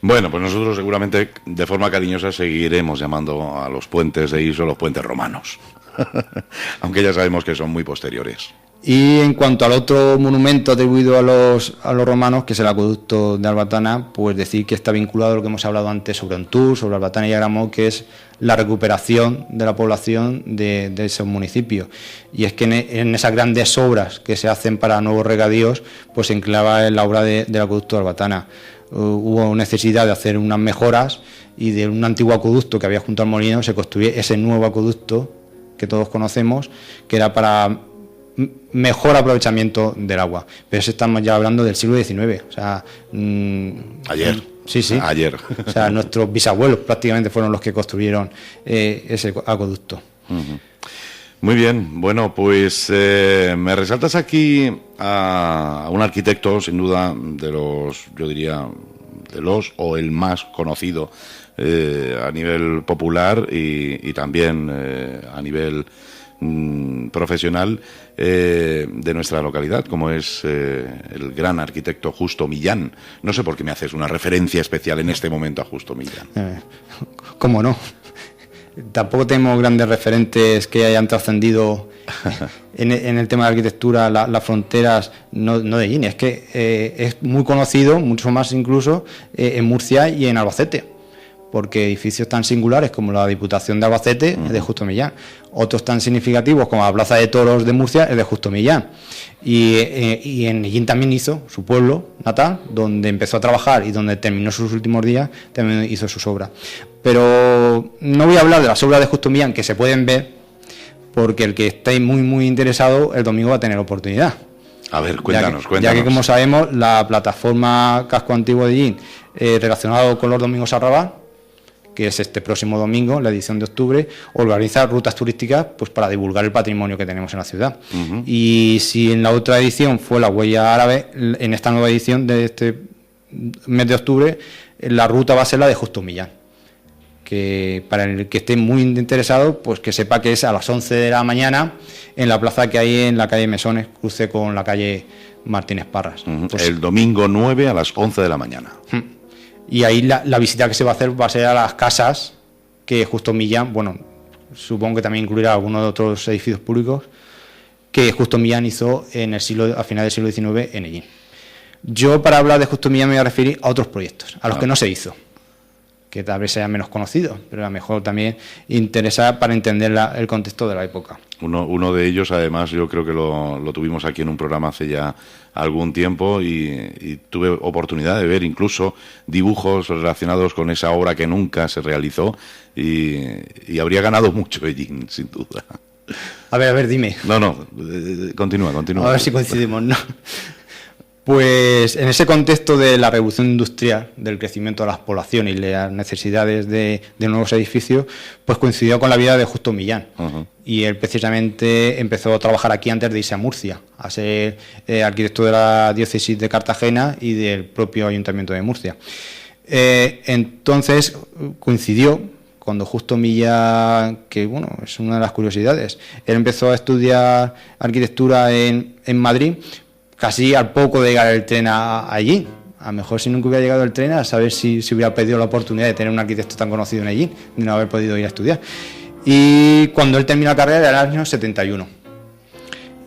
Bueno, pues nosotros seguramente de forma cariñosa seguiremos llamando a los puentes de Iso los puentes romanos. Aunque ya sabemos que son muy posteriores. Y en cuanto al otro monumento atribuido a los romanos, que es el acueducto de Albatana, pues decir que está vinculado a lo que hemos hablado antes sobre Ontús, sobre Albatana y Agramó, que es la recuperación de la población de esos municipios. Y es que en esas grandes obras que se hacen para nuevos regadíos, pues se enclava en la obra del acueducto de Albatana. Hubo necesidad de hacer unas mejoras y de un antiguo acueducto que había junto al molino se construye ese nuevo acueducto que todos conocemos, que era para mejor aprovechamiento del agua. Pero eso estamos ya hablando del siglo XIX. O sea, ayer. Sí. Ayer. O sea, nuestros bisabuelos prácticamente fueron los que construyeron ese acueducto. Uh-huh. Muy bien. Bueno, pues me resaltas aquí a un arquitecto, sin duda, de los, yo diría, de los o el más conocido a nivel popular y también a nivel profesional de nuestra localidad, como es el gran arquitecto Justo Millán. No sé por qué me haces una referencia especial en este momento a Justo Millán. ¿Cómo no? Tampoco tenemos grandes referentes que hayan trascendido en el tema de arquitectura las fronteras, no de Illín, es que es muy conocido, mucho más incluso, en Murcia y en Albacete, porque edificios tan singulares como la Diputación de Albacete es de Justo Millán, otros tan significativos como la Plaza de Toros de Murcia es de Justo Millán, y en Illín también hizo su pueblo natal, donde empezó a trabajar y donde terminó sus últimos días, también hizo sus obras. Pero no voy a hablar de las obras de Justo Millán, que se pueden ver, porque el que esté muy interesado el domingo va a tener oportunidad. A ver, cuéntanos. Ya que, como sabemos, la plataforma Casco Antiguo de Illín, relacionado con los domingos Arrabal, que es este próximo domingo, la edición de octubre, organiza rutas turísticas pues para divulgar el patrimonio que tenemos en la ciudad. Uh-huh. Y si en la otra edición fue la huella árabe, en esta nueva edición de este mes de octubre, la ruta va a ser la de Justo Millán. Que para el que esté muy interesado, pues que sepa que es a las 11 de la mañana en la plaza que hay en la calle Mesones, cruce con la calle Martínez Parras. Uh-huh. Pues, el domingo 9 a las 11 de la mañana. Y ahí la visita que se va a hacer va a ser a las casas que Justo Millán, bueno, supongo que también incluirá algunos de otros edificios públicos que Justo Millán hizo a final del siglo XIX en Illín. Yo, para hablar de Justo Millán, me voy a referir a otros proyectos, a los que no se hizo, que tal vez sean menos conocidos, pero a lo mejor también interesa para entender el contexto de la época. Uno de ellos, además, yo creo que lo tuvimos aquí en un programa hace ya algún tiempo y tuve oportunidad de ver incluso dibujos relacionados con esa obra que nunca se realizó y habría ganado mucho Illín, sin duda. A ver, dime. No, continúa. A ver si coincidimos, ¿no? Pues en ese contexto de la revolución industrial, del crecimiento de las poblaciones y las necesidades de nuevos edificios, pues coincidió con la vida de Justo Millán. Uh-huh. Y él precisamente empezó a trabajar aquí antes de irse a Murcia, a ser arquitecto de la diócesis de Cartagena y del propio ayuntamiento de Murcia. Entonces coincidió cuando Justo Millán, que bueno, es una de las curiosidades, él empezó a estudiar arquitectura en Madrid, casi al poco de llegar el tren allí. A lo mejor si nunca hubiera llegado el tren, a saber si hubiera perdido la oportunidad de tener un arquitecto tan conocido en allí, de no haber podido ir a estudiar. Y cuando él termina la carrera era el año 71.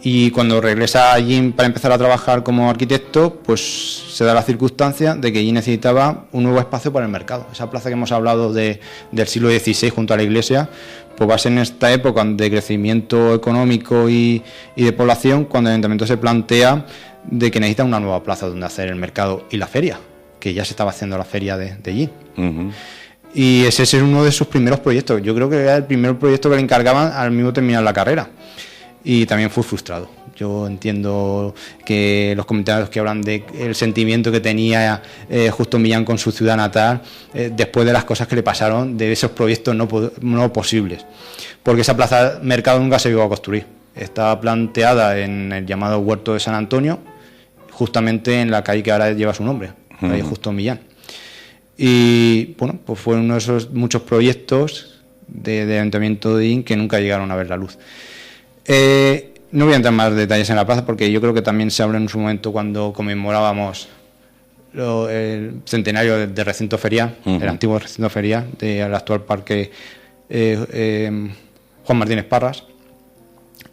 Y cuando regresa allí para empezar a trabajar como arquitecto, pues se da la circunstancia de que allí necesitaba un nuevo espacio para el mercado. Esa plaza que hemos hablado del siglo XVI junto a la iglesia, pues va a ser en esta época de crecimiento económico y de población cuando el ayuntamiento se plantea de que necesita una nueva plaza donde hacer el mercado y la feria, que ya se estaba haciendo la feria de allí. Uh-huh. Y ese es uno de sus primeros proyectos. Yo creo que era el primer proyecto que le encargaban al mismo terminar la carrera. Y también fue frustrado. Yo entiendo que los comentarios que hablan del sentimiento que tenía Justo Millán con su ciudad natal, después de las cosas que le pasaron, de esos proyectos no posibles. Porque esa plaza mercado nunca se llegó a construir. Estaba planteada en el llamado Huerto de San Antonio, justamente en la calle que ahora lleva su nombre, la calle Justo Millán. Y bueno, pues fue uno de esos muchos proyectos del Ayuntamiento de Illín que nunca llegaron a ver la luz. No voy a entrar en más detalles en la plaza porque yo creo que también se habló en su momento cuando conmemorábamos el centenario del recinto ferial, uh-huh. El antiguo recinto ferial del actual parque Juan Martínez Parras,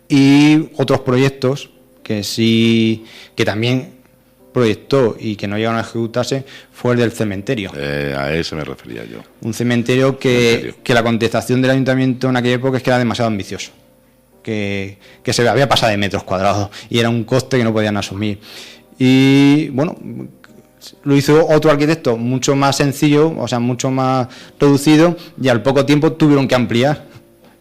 y otros proyectos que también proyectó y que no llegaron a ejecutarse fue el del cementerio. A ese me refería yo. Un cementerio que la contestación del ayuntamiento en aquella época es que era demasiado ambicioso, que se había pasado de metros cuadrados y era un coste que no podían asumir. Y bueno, lo hizo otro arquitecto mucho más sencillo, o sea, mucho más reducido, y al poco tiempo tuvieron que ampliar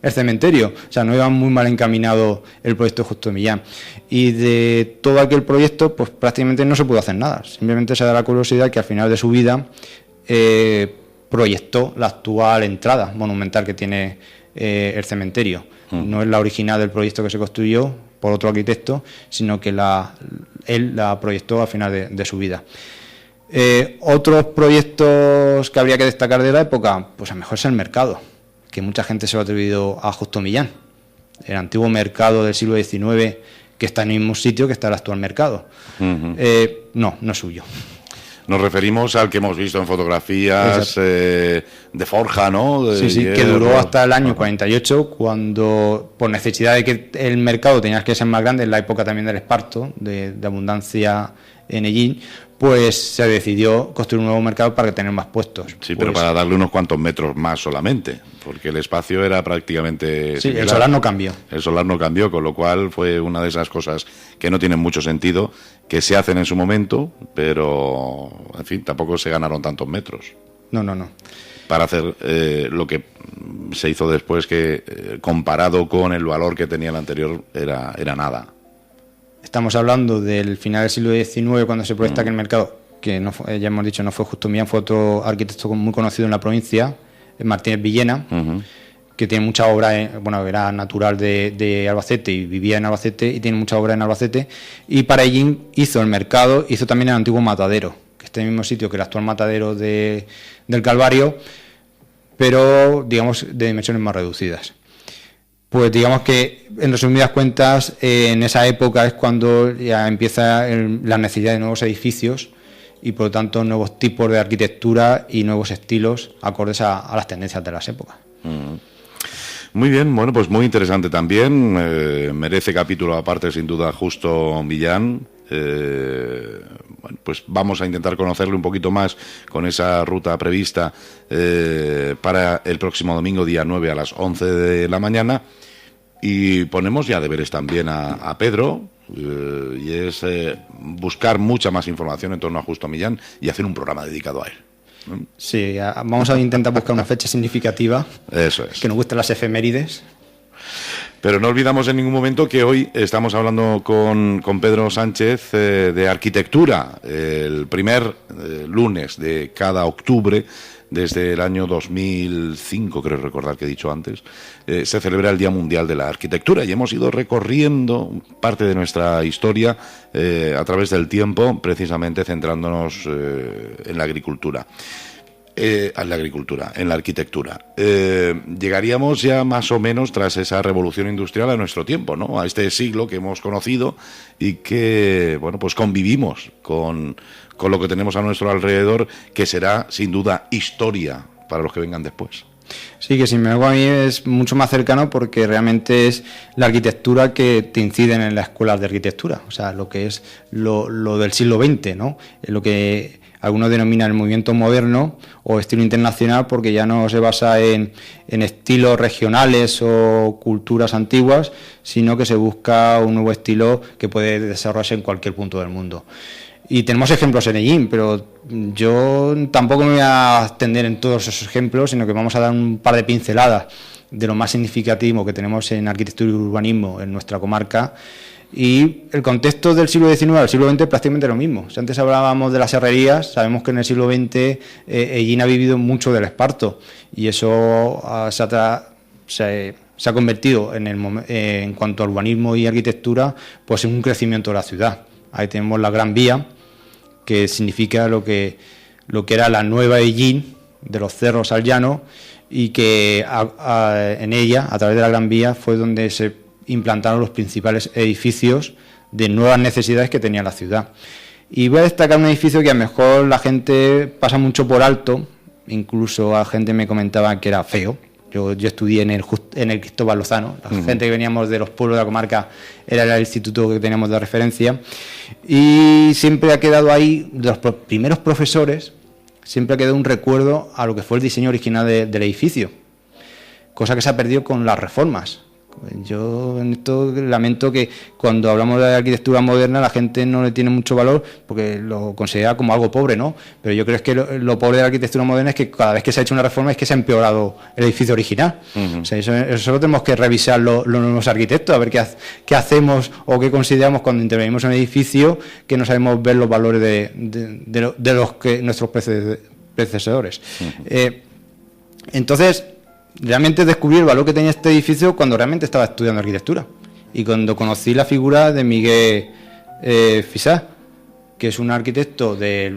el cementerio. O sea, no iba muy mal encaminado el proyecto Justo Millán. Y de todo aquel proyecto, pues prácticamente no se pudo hacer nada. Simplemente se da la curiosidad que al final de su vida proyectó la actual entrada monumental que tiene el cementerio. No es la original del proyecto que se construyó por otro arquitecto, sino que él la proyectó al final de su vida. Otros proyectos que habría que destacar de la época, pues a lo mejor es el mercado, que mucha gente se lo ha atribuido a Justo Millán, el antiguo mercado del siglo XIX, que está en el mismo sitio que está el actual mercado. No es suyo. Nos referimos al que hemos visto en fotografías de forja, ¿no? Sí, que duró hasta el año 48, cuando, por necesidad de que el mercado tenía que ser más grande, en la época también del esparto, de abundancia en Ellín, pues se decidió construir un nuevo mercado para tener más puestos. Sí, pero para darle unos cuantos metros más solamente, porque el espacio era prácticamente... Sí, el solar no cambió. El solar no cambió, con lo cual fue una de esas cosas que no tienen mucho sentido, que se hacen en su momento, pero, en fin, tampoco se ganaron tantos metros. No. Para hacer lo que se hizo después, que comparado con el valor que tenía el anterior, era nada. Estamos hablando del final del siglo XIX, cuando se proyecta que el mercado, que no fue, ya hemos dicho, no fue Justo Millán, fue otro arquitecto muy conocido en la provincia, Martínez Villena, que tiene mucha obra, era natural de Albacete y vivía en Albacete y tiene mucha obra en Albacete. Y para Ellín hizo el mercado, hizo también el antiguo matadero, que está en el mismo sitio que el actual matadero del Calvario, pero digamos de dimensiones más reducidas. Pues digamos que, en resumidas cuentas, en esa época es cuando ya empieza la necesidad de nuevos edificios y, por lo tanto, nuevos tipos de arquitectura y nuevos estilos acordes a las tendencias de las épocas. Muy bien, bueno, pues muy interesante también. Merece capítulo aparte, sin duda, Justo Millán. Bueno, pues vamos a intentar conocerle un poquito más con esa ruta prevista para el próximo domingo, día 9 a las 11 de la mañana. Y ponemos ya deberes también a Pedro, y es buscar mucha más información en torno a Justo Millán y hacer un programa dedicado a él. Sí, vamos a intentar buscar una fecha significativa. Eso es. Que nos gusten las efemérides. Pero no olvidamos en ningún momento que hoy estamos hablando con Pedro Sánchez de arquitectura. El primer lunes de cada octubre, desde el año 2005, creo recordar que he dicho antes, se celebra el Día Mundial de la Arquitectura, y hemos ido recorriendo parte de nuestra historia a través del tiempo, precisamente centrándonos en la agricultura. En la arquitectura. Llegaríamos ya más o menos, tras esa revolución industrial, a nuestro tiempo, ¿no? A este siglo que hemos conocido y que, bueno, pues convivimos con lo que tenemos a nuestro alrededor, que será, sin duda, historia para los que vengan después. Sí, que sin embargo a mí es mucho más cercano, porque realmente es la arquitectura que te inciden en las escuelas de arquitectura, o sea, lo que es lo del siglo XX, ¿no? Lo que algunos denominan el movimiento moderno o estilo internacional, porque ya no se basa en estilos regionales o culturas antiguas, sino que se busca un nuevo estilo que puede desarrollarse en cualquier punto del mundo. Y tenemos ejemplos en Ellín, pero yo tampoco me voy a extender en todos esos ejemplos, sino que vamos a dar un par de pinceladas de lo más significativo que tenemos en arquitectura y urbanismo en nuestra comarca. Y el contexto del siglo XIX al siglo XX es prácticamente lo mismo. Si antes hablábamos de las herrerías, sabemos que en el siglo XX Ellín ha vivido mucho del esparto, y eso se ha convertido en cuanto a urbanismo y arquitectura, pues en un crecimiento de la ciudad. Ahí tenemos la Gran Vía, que significa lo que era la nueva Ellín, de los cerros al llano, y que en ella, a través de la Gran Vía, fue donde se implantaron los principales edificios de nuevas necesidades que tenía la ciudad. Y voy a destacar un edificio que a lo mejor la gente pasa mucho por alto, incluso la gente me comentaba que era feo, Yo estudié en el Cristóbal Lozano. La gente que veníamos de los pueblos de la comarca era el instituto que teníamos de referencia. Y siempre ha quedado ahí, de los primeros profesores, siempre ha quedado un recuerdo a lo que fue el diseño original del edificio, cosa que se ha perdido con las reformas. Yo en esto lamento que cuando hablamos de arquitectura moderna la gente no le tiene mucho valor porque lo considera como algo pobre, ¿no? Pero yo creo que lo pobre de la arquitectura moderna es que cada vez que se ha hecho una reforma es que se ha empeorado el edificio original. O sea, eso lo tenemos que revisar los nuevos arquitectos, a ver qué hacemos o qué consideramos cuando intervenimos en un edificio que no sabemos ver los valores de los que nuestros predecesores. Entonces, realmente descubrí el valor que tenía este edificio cuando realmente estaba estudiando arquitectura y cuando conocí la figura de Miguel Fisá, que es un arquitecto de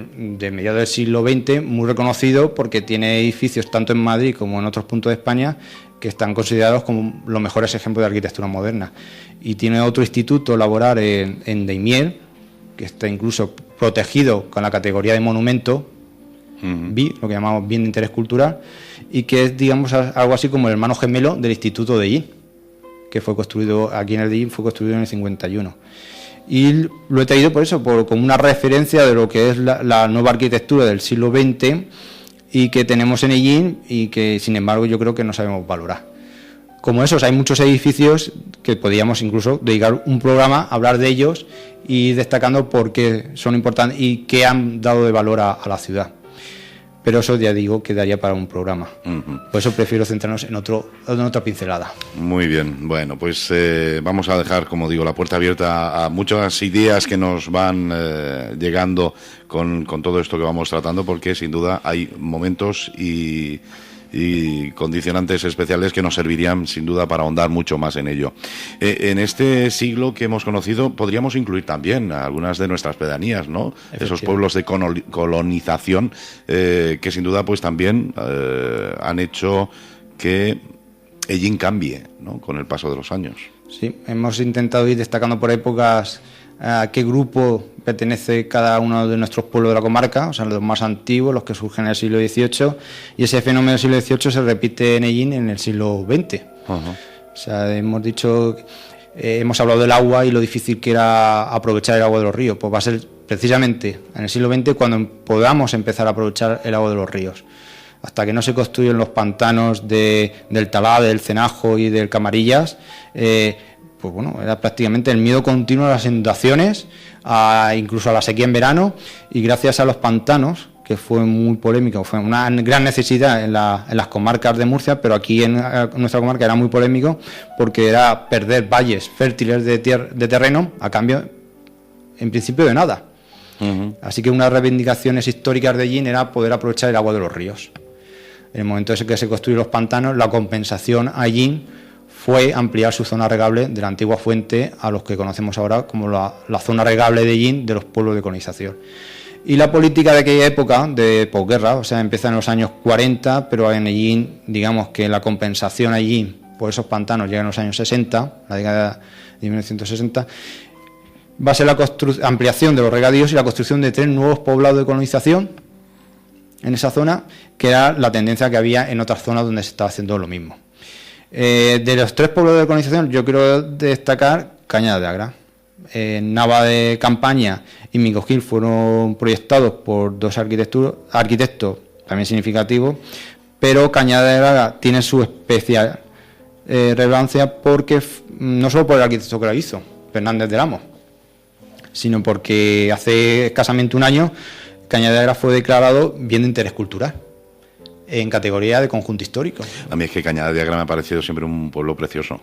mediados del siglo XX muy reconocido porque tiene edificios tanto en Madrid como en otros puntos de España que están considerados como los mejores ejemplos de arquitectura moderna. Y tiene otro instituto laboral en Daimiel, que está incluso protegido con la categoría de monumento, BI, lo que llamamos bien de interés cultural, y que es, digamos, algo así como el hermano gemelo del Instituto de Ellín, que fue construido aquí en el Ellín, fue construido en el 51. Y lo he traído por eso, como una referencia de lo que es la nueva arquitectura del siglo XX y que tenemos en Ellín y que, sin embargo, yo creo que no sabemos valorar. Como esos, hay muchos edificios que podríamos incluso dedicar un programa a hablar de ellos y destacando por qué son importantes y qué han dado de valor a la ciudad. Pero eso ya digo que daría para un programa. Por eso prefiero centrarnos en otra pincelada. Muy bien. Bueno, pues vamos a dejar, como digo, la puerta abierta a muchas ideas que nos van llegando con todo esto que vamos tratando, porque sin duda hay momentos y condicionantes especiales que nos servirían sin duda para ahondar mucho más en ello. En este siglo que hemos conocido podríamos incluir también algunas de nuestras pedanías, ¿no? Esos pueblos de colonización que sin duda pues también han hecho que Ellín cambie, ¿no? Con el paso de los años. Sí, hemos intentado ir destacando por épocas a qué grupo pertenece cada uno de nuestros pueblos de la comarca, o sea, los más antiguos, los que surgen en el siglo XVIII, y ese fenómeno del siglo XVIII se repite en Ellín en el siglo XX. O sea, hemos hablado del agua y lo difícil que era aprovechar el agua de los ríos, pues va a ser precisamente en el siglo XX cuando podamos empezar a aprovechar el agua de los ríos. Hasta que no se construyen los pantanos del Talar, del Cenajo y del Camarillas, pues bueno, era prácticamente el miedo continuo a las inundaciones, incluso a la sequía en verano, y gracias a los pantanos, que fue muy polémico, fue una gran necesidad en las comarcas de Murcia, pero aquí en nuestra comarca era muy polémico porque era perder valles fértiles de terreno a cambio, en principio, de nada. Así que unas reivindicaciones históricas de Ellín era poder aprovechar el agua de los ríos. En el momento en que se construyen los pantanos, la compensación a Ellín fue ampliar su zona regable de la antigua fuente a los que conocemos ahora como la zona regable de Ellín de los pueblos de colonización. Y la política de aquella época, de posguerra, o sea, empieza en los años 40, pero en Ellín, digamos que la compensación a Ellín por esos pantanos llega en los años 60, la década de 1960, va a ser la ampliación de los regadíos y la construcción de 3 nuevos poblados de colonización en esa zona, que era la tendencia que había en otras zonas donde se estaba haciendo lo mismo. De los 3 pueblos de colonización, yo quiero destacar Cañada de Agra. Nava de Campaña y Mingojil fueron proyectados por 2 arquitectos también significativos, pero Cañada de Agra tiene su especial relevancia porque no solo por el arquitecto que lo hizo, Fernández del Amo, sino porque hace escasamente un año Cañada de Agra fue declarado bien de interés cultural en categoría de conjunto histórico. A mí es que Cañada de Agra me ha parecido siempre un pueblo precioso.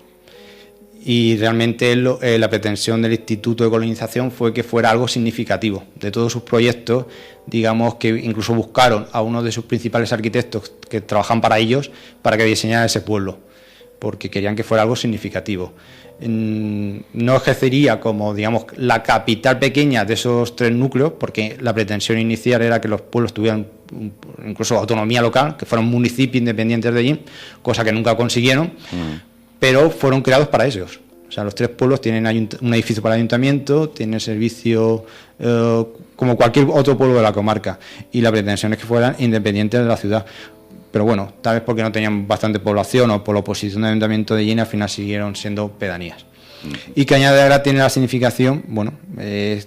Y realmente la pretensión del Instituto de Colonización fue que fuera algo significativo. De todos sus proyectos, digamos que incluso buscaron a uno de sus principales arquitectos que trabajan para ellos para que diseñara ese pueblo, porque querían que fuera algo significativo. No ejercería como, digamos, la capital pequeña de esos 3 núcleos, porque la pretensión inicial era que los pueblos tuvieran incluso autonomía local, que fueran municipios independientes de allí, cosa que nunca consiguieron, pero fueron creados para ellos. O sea, los 3 pueblos tienen un edificio para el ayuntamiento, tienen servicio como cualquier otro pueblo de la comarca, y la pretensión es que fueran independientes de la ciudad. pero bueno, tal vez porque no tenían bastante población o por la oposición del Ayuntamiento de Lleida, al final siguieron siendo pedanías. Y Cañada de Agra tiene la significación, bueno,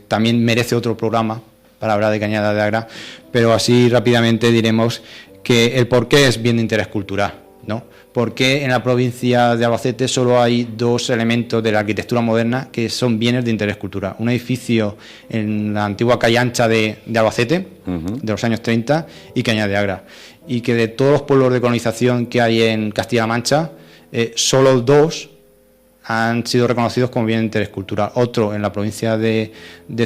también merece otro programa para hablar de Cañada de Agra, pero así rápidamente diremos que el porqué es bien de interés cultural, ¿no? Porque en la provincia de Albacete solo hay dos elementos de la arquitectura moderna que son bienes de interés cultural. Un edificio en la antigua calle ancha de Albacete, de los años 30, y Cañada de Agra. Y que de todos los pueblos de colonización que hay en Castilla-La Mancha, solo dos han sido reconocidos como bien de interés cultural. Otro en la provincia de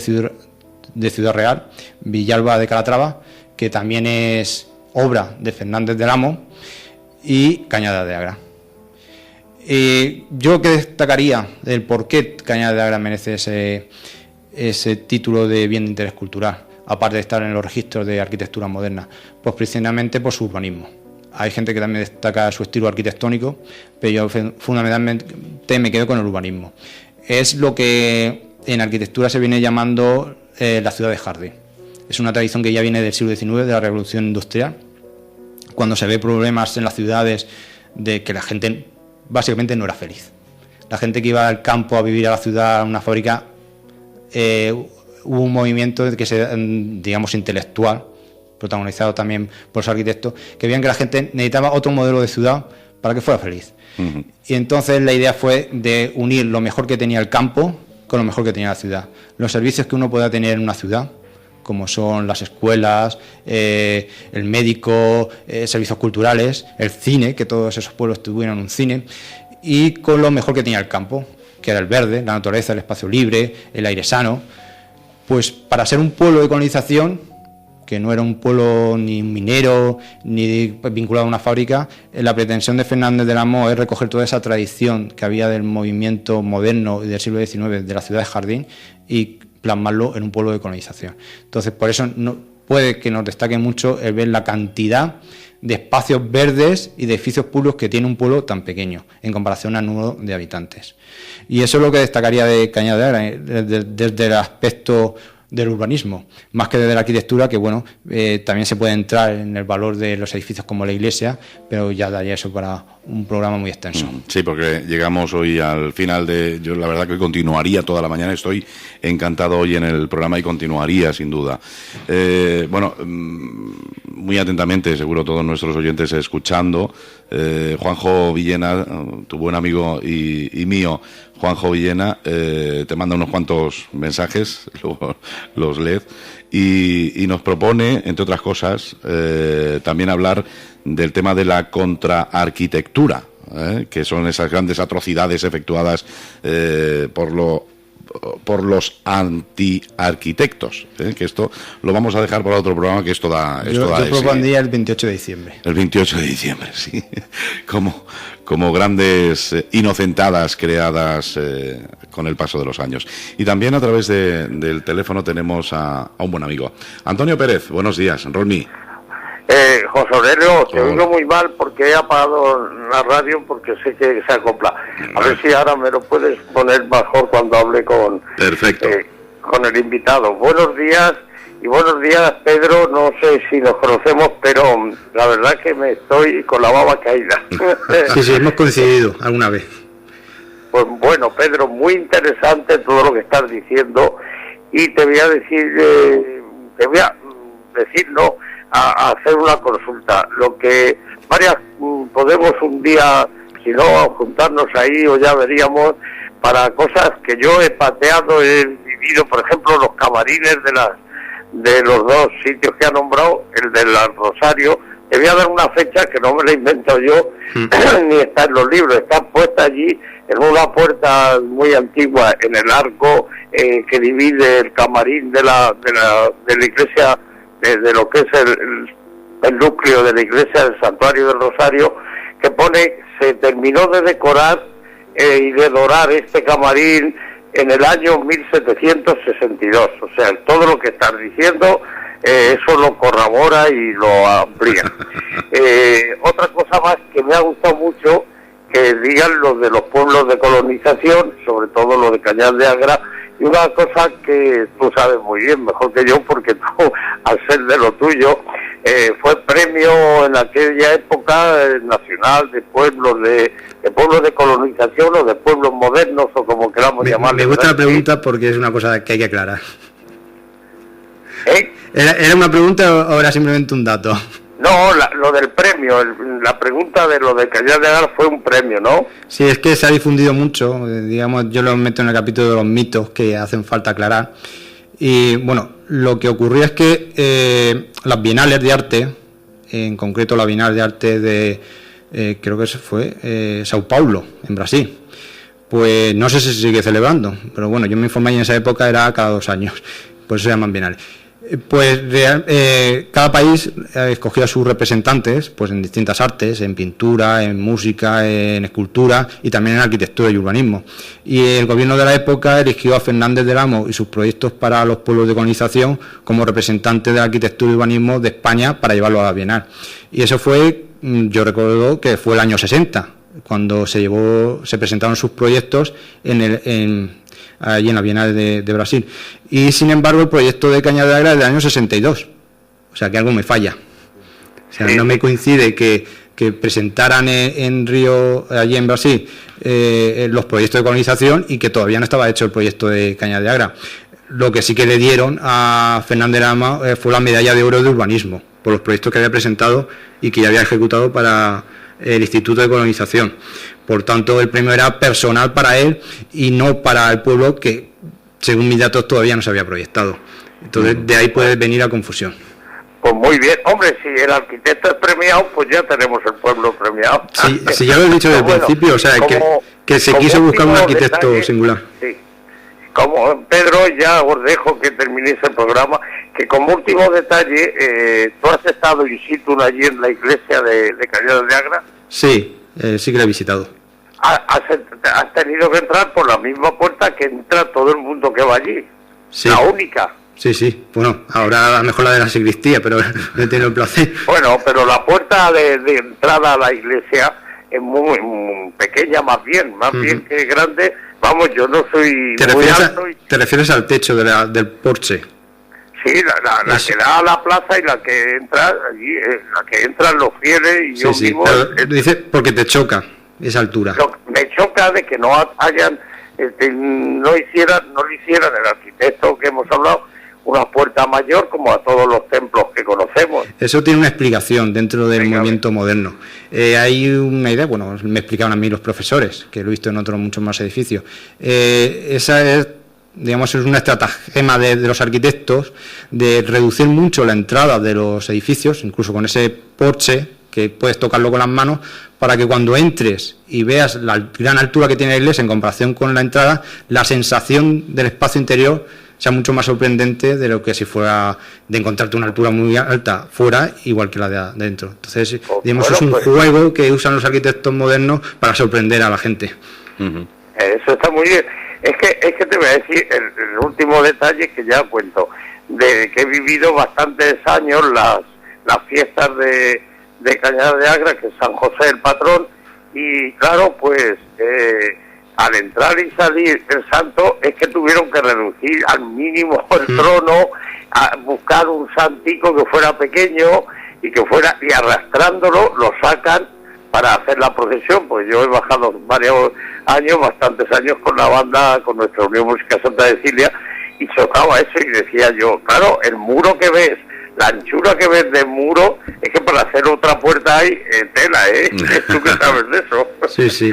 Ciudad Real, Villalba de Calatrava, que también es obra de Fernández del Amo, y Cañada de Agra. Yo que destacaría el por qué Cañada de Agra merece ese título de bien de interés cultural, aparte de estar en los registros de arquitectura moderna, pues precisamente por su urbanismo. Hay gente que también destaca su estilo arquitectónico, pero yo fundamentalmente me quedo con el urbanismo. Es lo que en arquitectura se viene llamando la ciudad de jardín. Es una tradición que ya viene del siglo XIX, de la Revolución Industrial, cuando se ve problemas en las ciudades de que la gente básicamente no era feliz. La gente que iba al campo a vivir a la ciudad, a una fábrica, hubo un movimiento que se, digamos, intelectual, protagonizado también por los arquitectos, que veían que la gente necesitaba otro modelo de ciudad para que fuera feliz. Y entonces la idea fue de unir lo mejor que tenía el campo con lo mejor que tenía la ciudad. Los servicios que uno pueda tener en una ciudad, como son las escuelas, el médico, servicios culturales, el cine, que todos esos pueblos tuvieran un cine, y con lo mejor que tenía el campo, que era el verde, la naturaleza, el espacio libre, el aire sano. Pues para ser un pueblo de colonización, que no era un pueblo ni minero, ni vinculado a una fábrica, la pretensión de Fernández del Amo es recoger toda esa tradición que había del movimiento moderno del siglo XIX de la ciudad de jardín y plasmarlo en un pueblo de colonización. Entonces, por eso no puede que nos destaque mucho el ver la cantidad de espacios verdes y de edificios públicos que tiene un pueblo tan pequeño en comparación al número de habitantes. Y eso es lo que destacaría de Cañada de Agra, desde el aspecto del urbanismo, más que desde la arquitectura, que bueno, también se puede entrar en el valor de los edificios como la iglesia, pero ya daría eso para un programa muy extenso. Sí, porque llegamos hoy al final de... Yo la verdad que hoy continuaría toda la mañana, estoy encantado hoy en el programa y continuaría sin duda. Bueno, muy atentamente, seguro todos nuestros oyentes escuchando, Juanjo Villena, tu buen amigo y mío, Juanjo Villena, te manda unos cuantos mensajes, luego los lees, y nos propone, entre otras cosas, también hablar del tema de la contraarquitectura, que son esas grandes atrocidades efectuadas por los antiarquitectos, que esto lo vamos a dejar para otro programa, que esto da... Yo propondría el 28 de diciembre. El 28 de diciembre, sí. Como grandes inocentadas creadas con el paso de los años. Y también a través del teléfono tenemos a un buen amigo. Antonio Pérez, buenos días, Ronnie. José Aurelio, te oigo muy mal porque he apagado la radio porque sé que se acopla. A ver si ahora me lo puedes poner mejor cuando hable con el invitado. Buenos días y buenos días, Pedro. No sé si nos conocemos, pero la verdad que me estoy con la baba caída. Sí, hemos coincidido alguna vez. Pues bueno, Pedro, muy interesante todo lo que estás diciendo y te voy a decir, no, a hacer una consulta. Lo que podemos un día, si no, juntarnos ahí o ya veríamos, para cosas que yo he pateado, he vivido, por ejemplo, los camarines de los dos sitios que ha nombrado, el del Rosario. Te voy a dar una fecha que no me la invento yo, ni está en los libros, está puesta allí en una puerta muy antigua, en el arco que divide el camarín de la iglesia, de lo que es el núcleo de la iglesia del Santuario del Rosario, que pone: se terminó de decorar y de dorar este camarín en el año 1762. O sea, todo lo que estás diciendo, eso lo corrobora y lo amplía. Otra cosa más que me ha gustado mucho, que digan los de los pueblos de colonización, sobre todo los de Cañada de Agra, Y una cosa que tú sabes muy bien, mejor que yo, porque tú, al ser de lo tuyo, fue premio en aquella época nacional de pueblos de colonización o de pueblos modernos, o como queramos llamarlo. Me gusta la pregunta porque es una cosa que hay que aclarar. ¿Eh? ¿Era una pregunta o era simplemente un dato? No, lo del premio, la pregunta de lo de Cañada de Agra fue un premio, ¿no? Sí, es que se ha difundido mucho, digamos, yo lo meto en el capítulo de los mitos que hacen falta aclarar. Y bueno, lo que ocurrió es que las bienales de arte, en concreto la Bienal de Arte de, creo que fue Sao Paulo, en Brasil, pues no sé si se sigue celebrando, pero bueno, yo me informé y en esa época era cada 2 años, por eso se llaman bienales. Pues cada país escogía a sus representantes pues en distintas artes, en pintura, en música, en escultura y también en arquitectura y urbanismo. Y el gobierno de la época eligió a Fernández del Amo y sus proyectos para los pueblos de colonización como representante de la arquitectura y urbanismo de España para llevarlo a la Bienal. Y eso fue, yo recuerdo que fue el año 60, cuando se presentaron sus proyectos allí en la Bienal de Brasil. Y sin embargo el proyecto de Cañada de Agra es del año 62, o sea que algo me falla. O sea, no me coincide que presentaran en Río, allí en Brasil, los proyectos de colonización y que todavía no estaba hecho el proyecto de Cañada de Agra. Lo que sí que le dieron a Fernández Lama fue la medalla de oro de urbanismo, por los proyectos que había presentado y que ya había ejecutado para el Instituto de Colonización. Por tanto, el premio era personal para él y no para el pueblo que, según mis datos, todavía no se había proyectado. Entonces, de ahí puede venir la confusión. Pues muy bien. Hombre, si el arquitecto es premiado, pues ya tenemos el pueblo premiado. Sí, ya lo he dicho desde el principio, o sea, que se quiso buscar un arquitecto detalle, singular. Sí. Como Pedro, ya os dejo que terminéis el programa, que como último detalle, ¿tú has estado in situ allí en la iglesia de Cañada de Agra? Sí, sí que la he visitado. Has tenido que entrar por la misma puerta que entra todo el mundo que va allí, sí. La única. Sí, bueno, ahora a lo mejor la de la sacristía, pero no he tenido el placer. Bueno, pero la puerta de entrada a la iglesia es muy pequeña, más bien que grande. Vamos, yo no soy muy alto. ¿Te refieres al techo del porche? Sí, la que da a la plaza y la que entra allí, la que entran los fieles y yo mismo. Dice porque te choca esa altura. Me choca de que no hayan, no le hicieran el arquitecto que hemos hablado una puerta mayor como a todos los templos que conocemos. Eso tiene una explicación dentro del movimiento moderno. Hay una idea, bueno, me explicaban a mí los profesores, que lo he visto en otros muchos más edificios. Esa es, digamos, es una estratagema de los arquitectos de reducir mucho la entrada de los edificios, incluso con ese porche que puedes tocarlo con las manos, para que cuando entres y veas la gran altura que tiene la iglesia en comparación con la entrada, la sensación del espacio interior sea mucho más sorprendente de lo que si fuera de encontrarte una altura muy alta fuera, igual que la de adentro. Entonces, digamos, es un juego que usan los arquitectos modernos para sorprender a la gente. Eso está muy bien. Es que te voy a decir el último detalle que ya cuento, de que he vivido bastantes años las fiestas de Cañada de Agra, que es San José el patrón, y claro, pues al entrar y salir el santo es que tuvieron que reducir al mínimo el trono, a buscar un santico que fuera pequeño y arrastrándolo lo sacan para hacer la procesión. Pues yo he bajado bastantes años con la banda, con nuestra Unión Música Santa Cecilia, y chocaba eso y decía yo, claro, el muro que ves, la anchura que ves del muro, es que para hacer otra puerta hay tela, ¿Tú qué sabes de eso? Sí.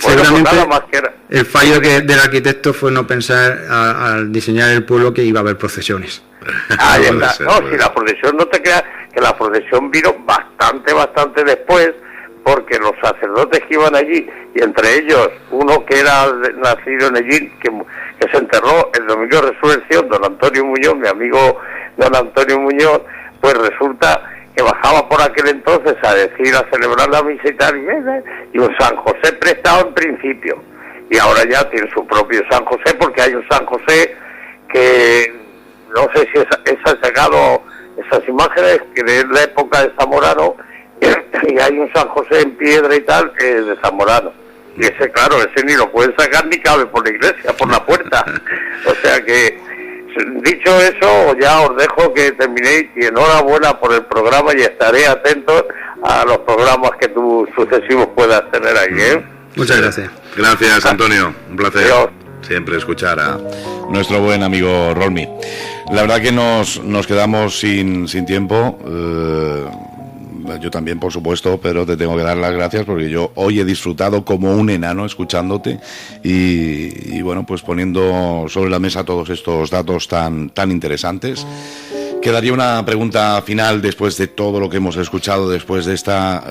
Bueno, seguramente pues más que el fallo del arquitecto fue no pensar al diseñar el pueblo que iba a haber procesiones. Si la procesión, no te creas que la procesión vino bastante después, porque los sacerdotes que iban allí, y entre ellos uno que era nacido en Ellín, que se enterró el domingo de Resurrección, don Antonio Muñoz, mi amigo don Antonio Muñoz, pues resulta que bajaba por aquel entonces a celebrar la misa y tal, y un San José prestado en principio, y ahora ya tiene su propio San José, porque hay un San José que no sé si ha sacado esas imágenes, que de la época de Zamorano, y hay un San José en piedra y tal, de Zamorano. Y ese, claro, ese ni lo pueden sacar ni cabe por la iglesia, por la puerta. O sea que, dicho eso, ya os dejo que terminéis y enhorabuena por el programa y estaré atento a los programas que tú sucesivos puedas tener ahí, ¿eh? Muchas gracias. Gracias, Antonio. Un placer. Dios. Siempre escuchar a nuestro buen amigo Rolmi. La verdad que nos quedamos sin tiempo. Yo también, por supuesto, pero te tengo que dar las gracias porque yo hoy he disfrutado como un enano escuchándote y bueno, pues poniendo sobre la mesa todos estos datos tan interesantes. Quedaría una pregunta final después de todo lo que hemos escuchado, después de esta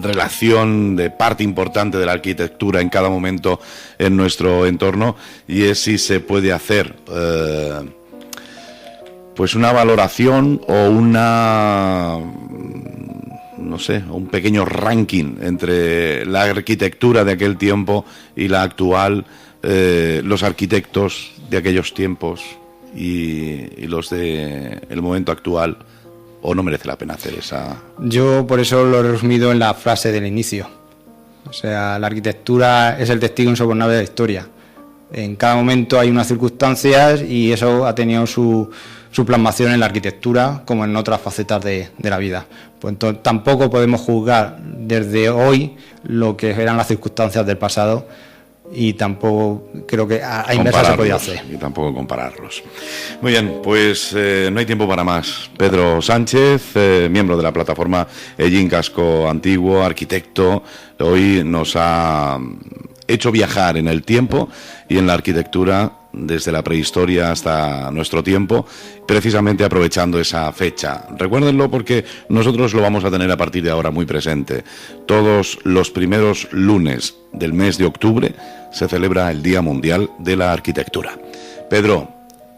relación de parte importante de la arquitectura en cada momento en nuestro entorno, y es si se puede hacer pues una valoración o no sé, un pequeño ranking entre la arquitectura de aquel tiempo y la actual, los arquitectos de aquellos tiempos y los de el momento actual, o no merece la pena hacer esa... Yo por eso lo he resumido en la frase del inicio. O sea, la arquitectura es el testigo insobornable de la historia. En cada momento hay unas circunstancias y eso ha tenido su plasmación en la arquitectura como en otras facetas de la vida. Pues entonces, tampoco podemos juzgar desde hoy lo que eran las circunstancias del pasado, y tampoco creo que a inversa se podía hacer. Y tampoco compararlos. Muy bien, pues no hay tiempo para más. Pedro Sánchez, miembro de la plataforma Ellín Casco Antiguo, arquitecto, hoy nos ha hecho viajar en el tiempo y en la arquitectura desde la prehistoria hasta nuestro tiempo, precisamente aprovechando esa fecha. Recuérdenlo porque nosotros lo vamos a tener a partir de ahora muy presente. Todos los primeros lunes del mes de octubre se celebra el Día Mundial de la Arquitectura. Pedro,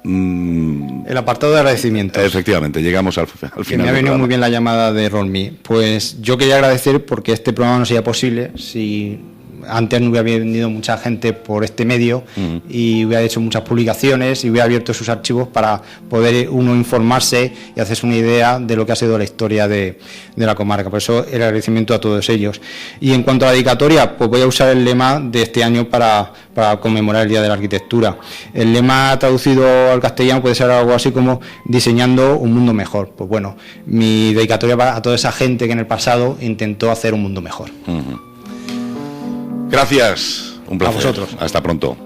el apartado de agradecimientos. Efectivamente, llegamos al final. Que me ha venido muy bien la llamada de Rolmi. Pues yo quería agradecer porque este programa no sería posible si antes no hubiera venido mucha gente por este medio y hubiera hecho muchas publicaciones y hubiera abierto sus archivos para poder uno informarse y hacerse una idea de lo que ha sido la historia de la comarca. Por eso el agradecimiento a todos ellos. Y en cuanto a la dedicatoria, pues voy a usar el lema de este año para conmemorar el Día de la Arquitectura. El lema traducido al castellano puede ser algo así como diseñando un mundo mejor. Pues bueno, mi dedicatoria va a toda esa gente que en el pasado intentó hacer un mundo mejor. Gracias, un placer. A vosotros. Hasta pronto.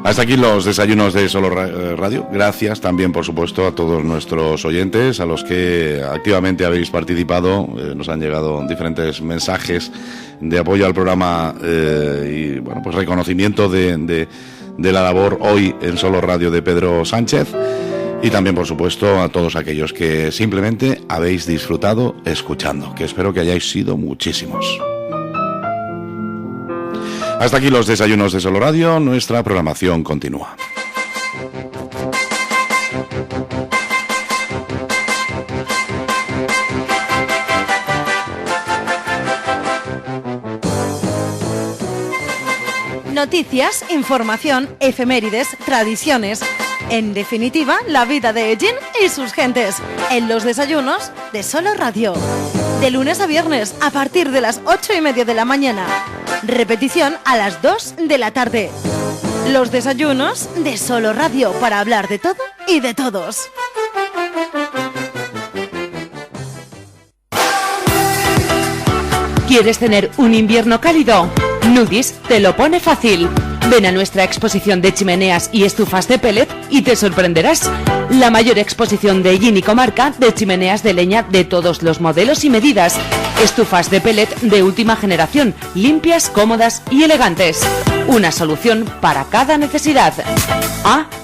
Hasta aquí los desayunos de Solo Radio. Gracias también, por supuesto, a todos nuestros oyentes, a los que activamente habéis participado. Nos han llegado diferentes mensajes de apoyo al programa y bueno, pues reconocimiento de la labor hoy en Solo Radio de Pedro Sánchez. Y también, por supuesto, a todos aquellos que simplemente habéis disfrutado escuchando, que espero que hayáis sido muchísimos. Hasta aquí los desayunos de Solo Radio, nuestra programación continúa. Noticias, información, efemérides, tradiciones. En definitiva, la vida de Ellín y sus gentes. En los desayunos de Solo Radio. De lunes a viernes a partir de las 8:30 de la mañana. Repetición a las 2 de la tarde. Los desayunos de Solo Radio para hablar de todo y de todos. ¿Quieres tener un invierno cálido? Nudis te lo pone fácil. Ven a nuestra exposición de chimeneas y estufas de pellet y te sorprenderás. La mayor exposición de Ellín y comarca de chimeneas de leña de todos los modelos y medidas. Estufas de pellet de última generación, limpias, cómodas y elegantes. Una solución para cada necesidad.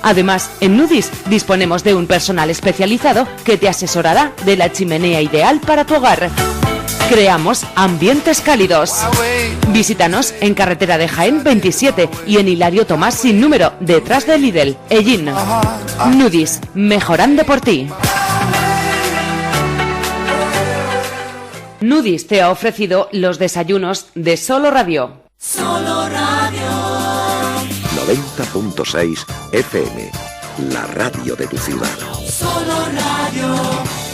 Además, en Nudis disponemos de un personal especializado que te asesorará de la chimenea ideal para tu hogar. Creamos ambientes cálidos. Visítanos en carretera de Jaén 27 y en Hilario Tomás sin número, detrás de Lidl, Ellín. Nudis, mejorando por ti. Nudis te ha ofrecido los desayunos de Solo Radio. Solo Radio. 90.6 FM, la radio de tu ciudad. Solo Radio.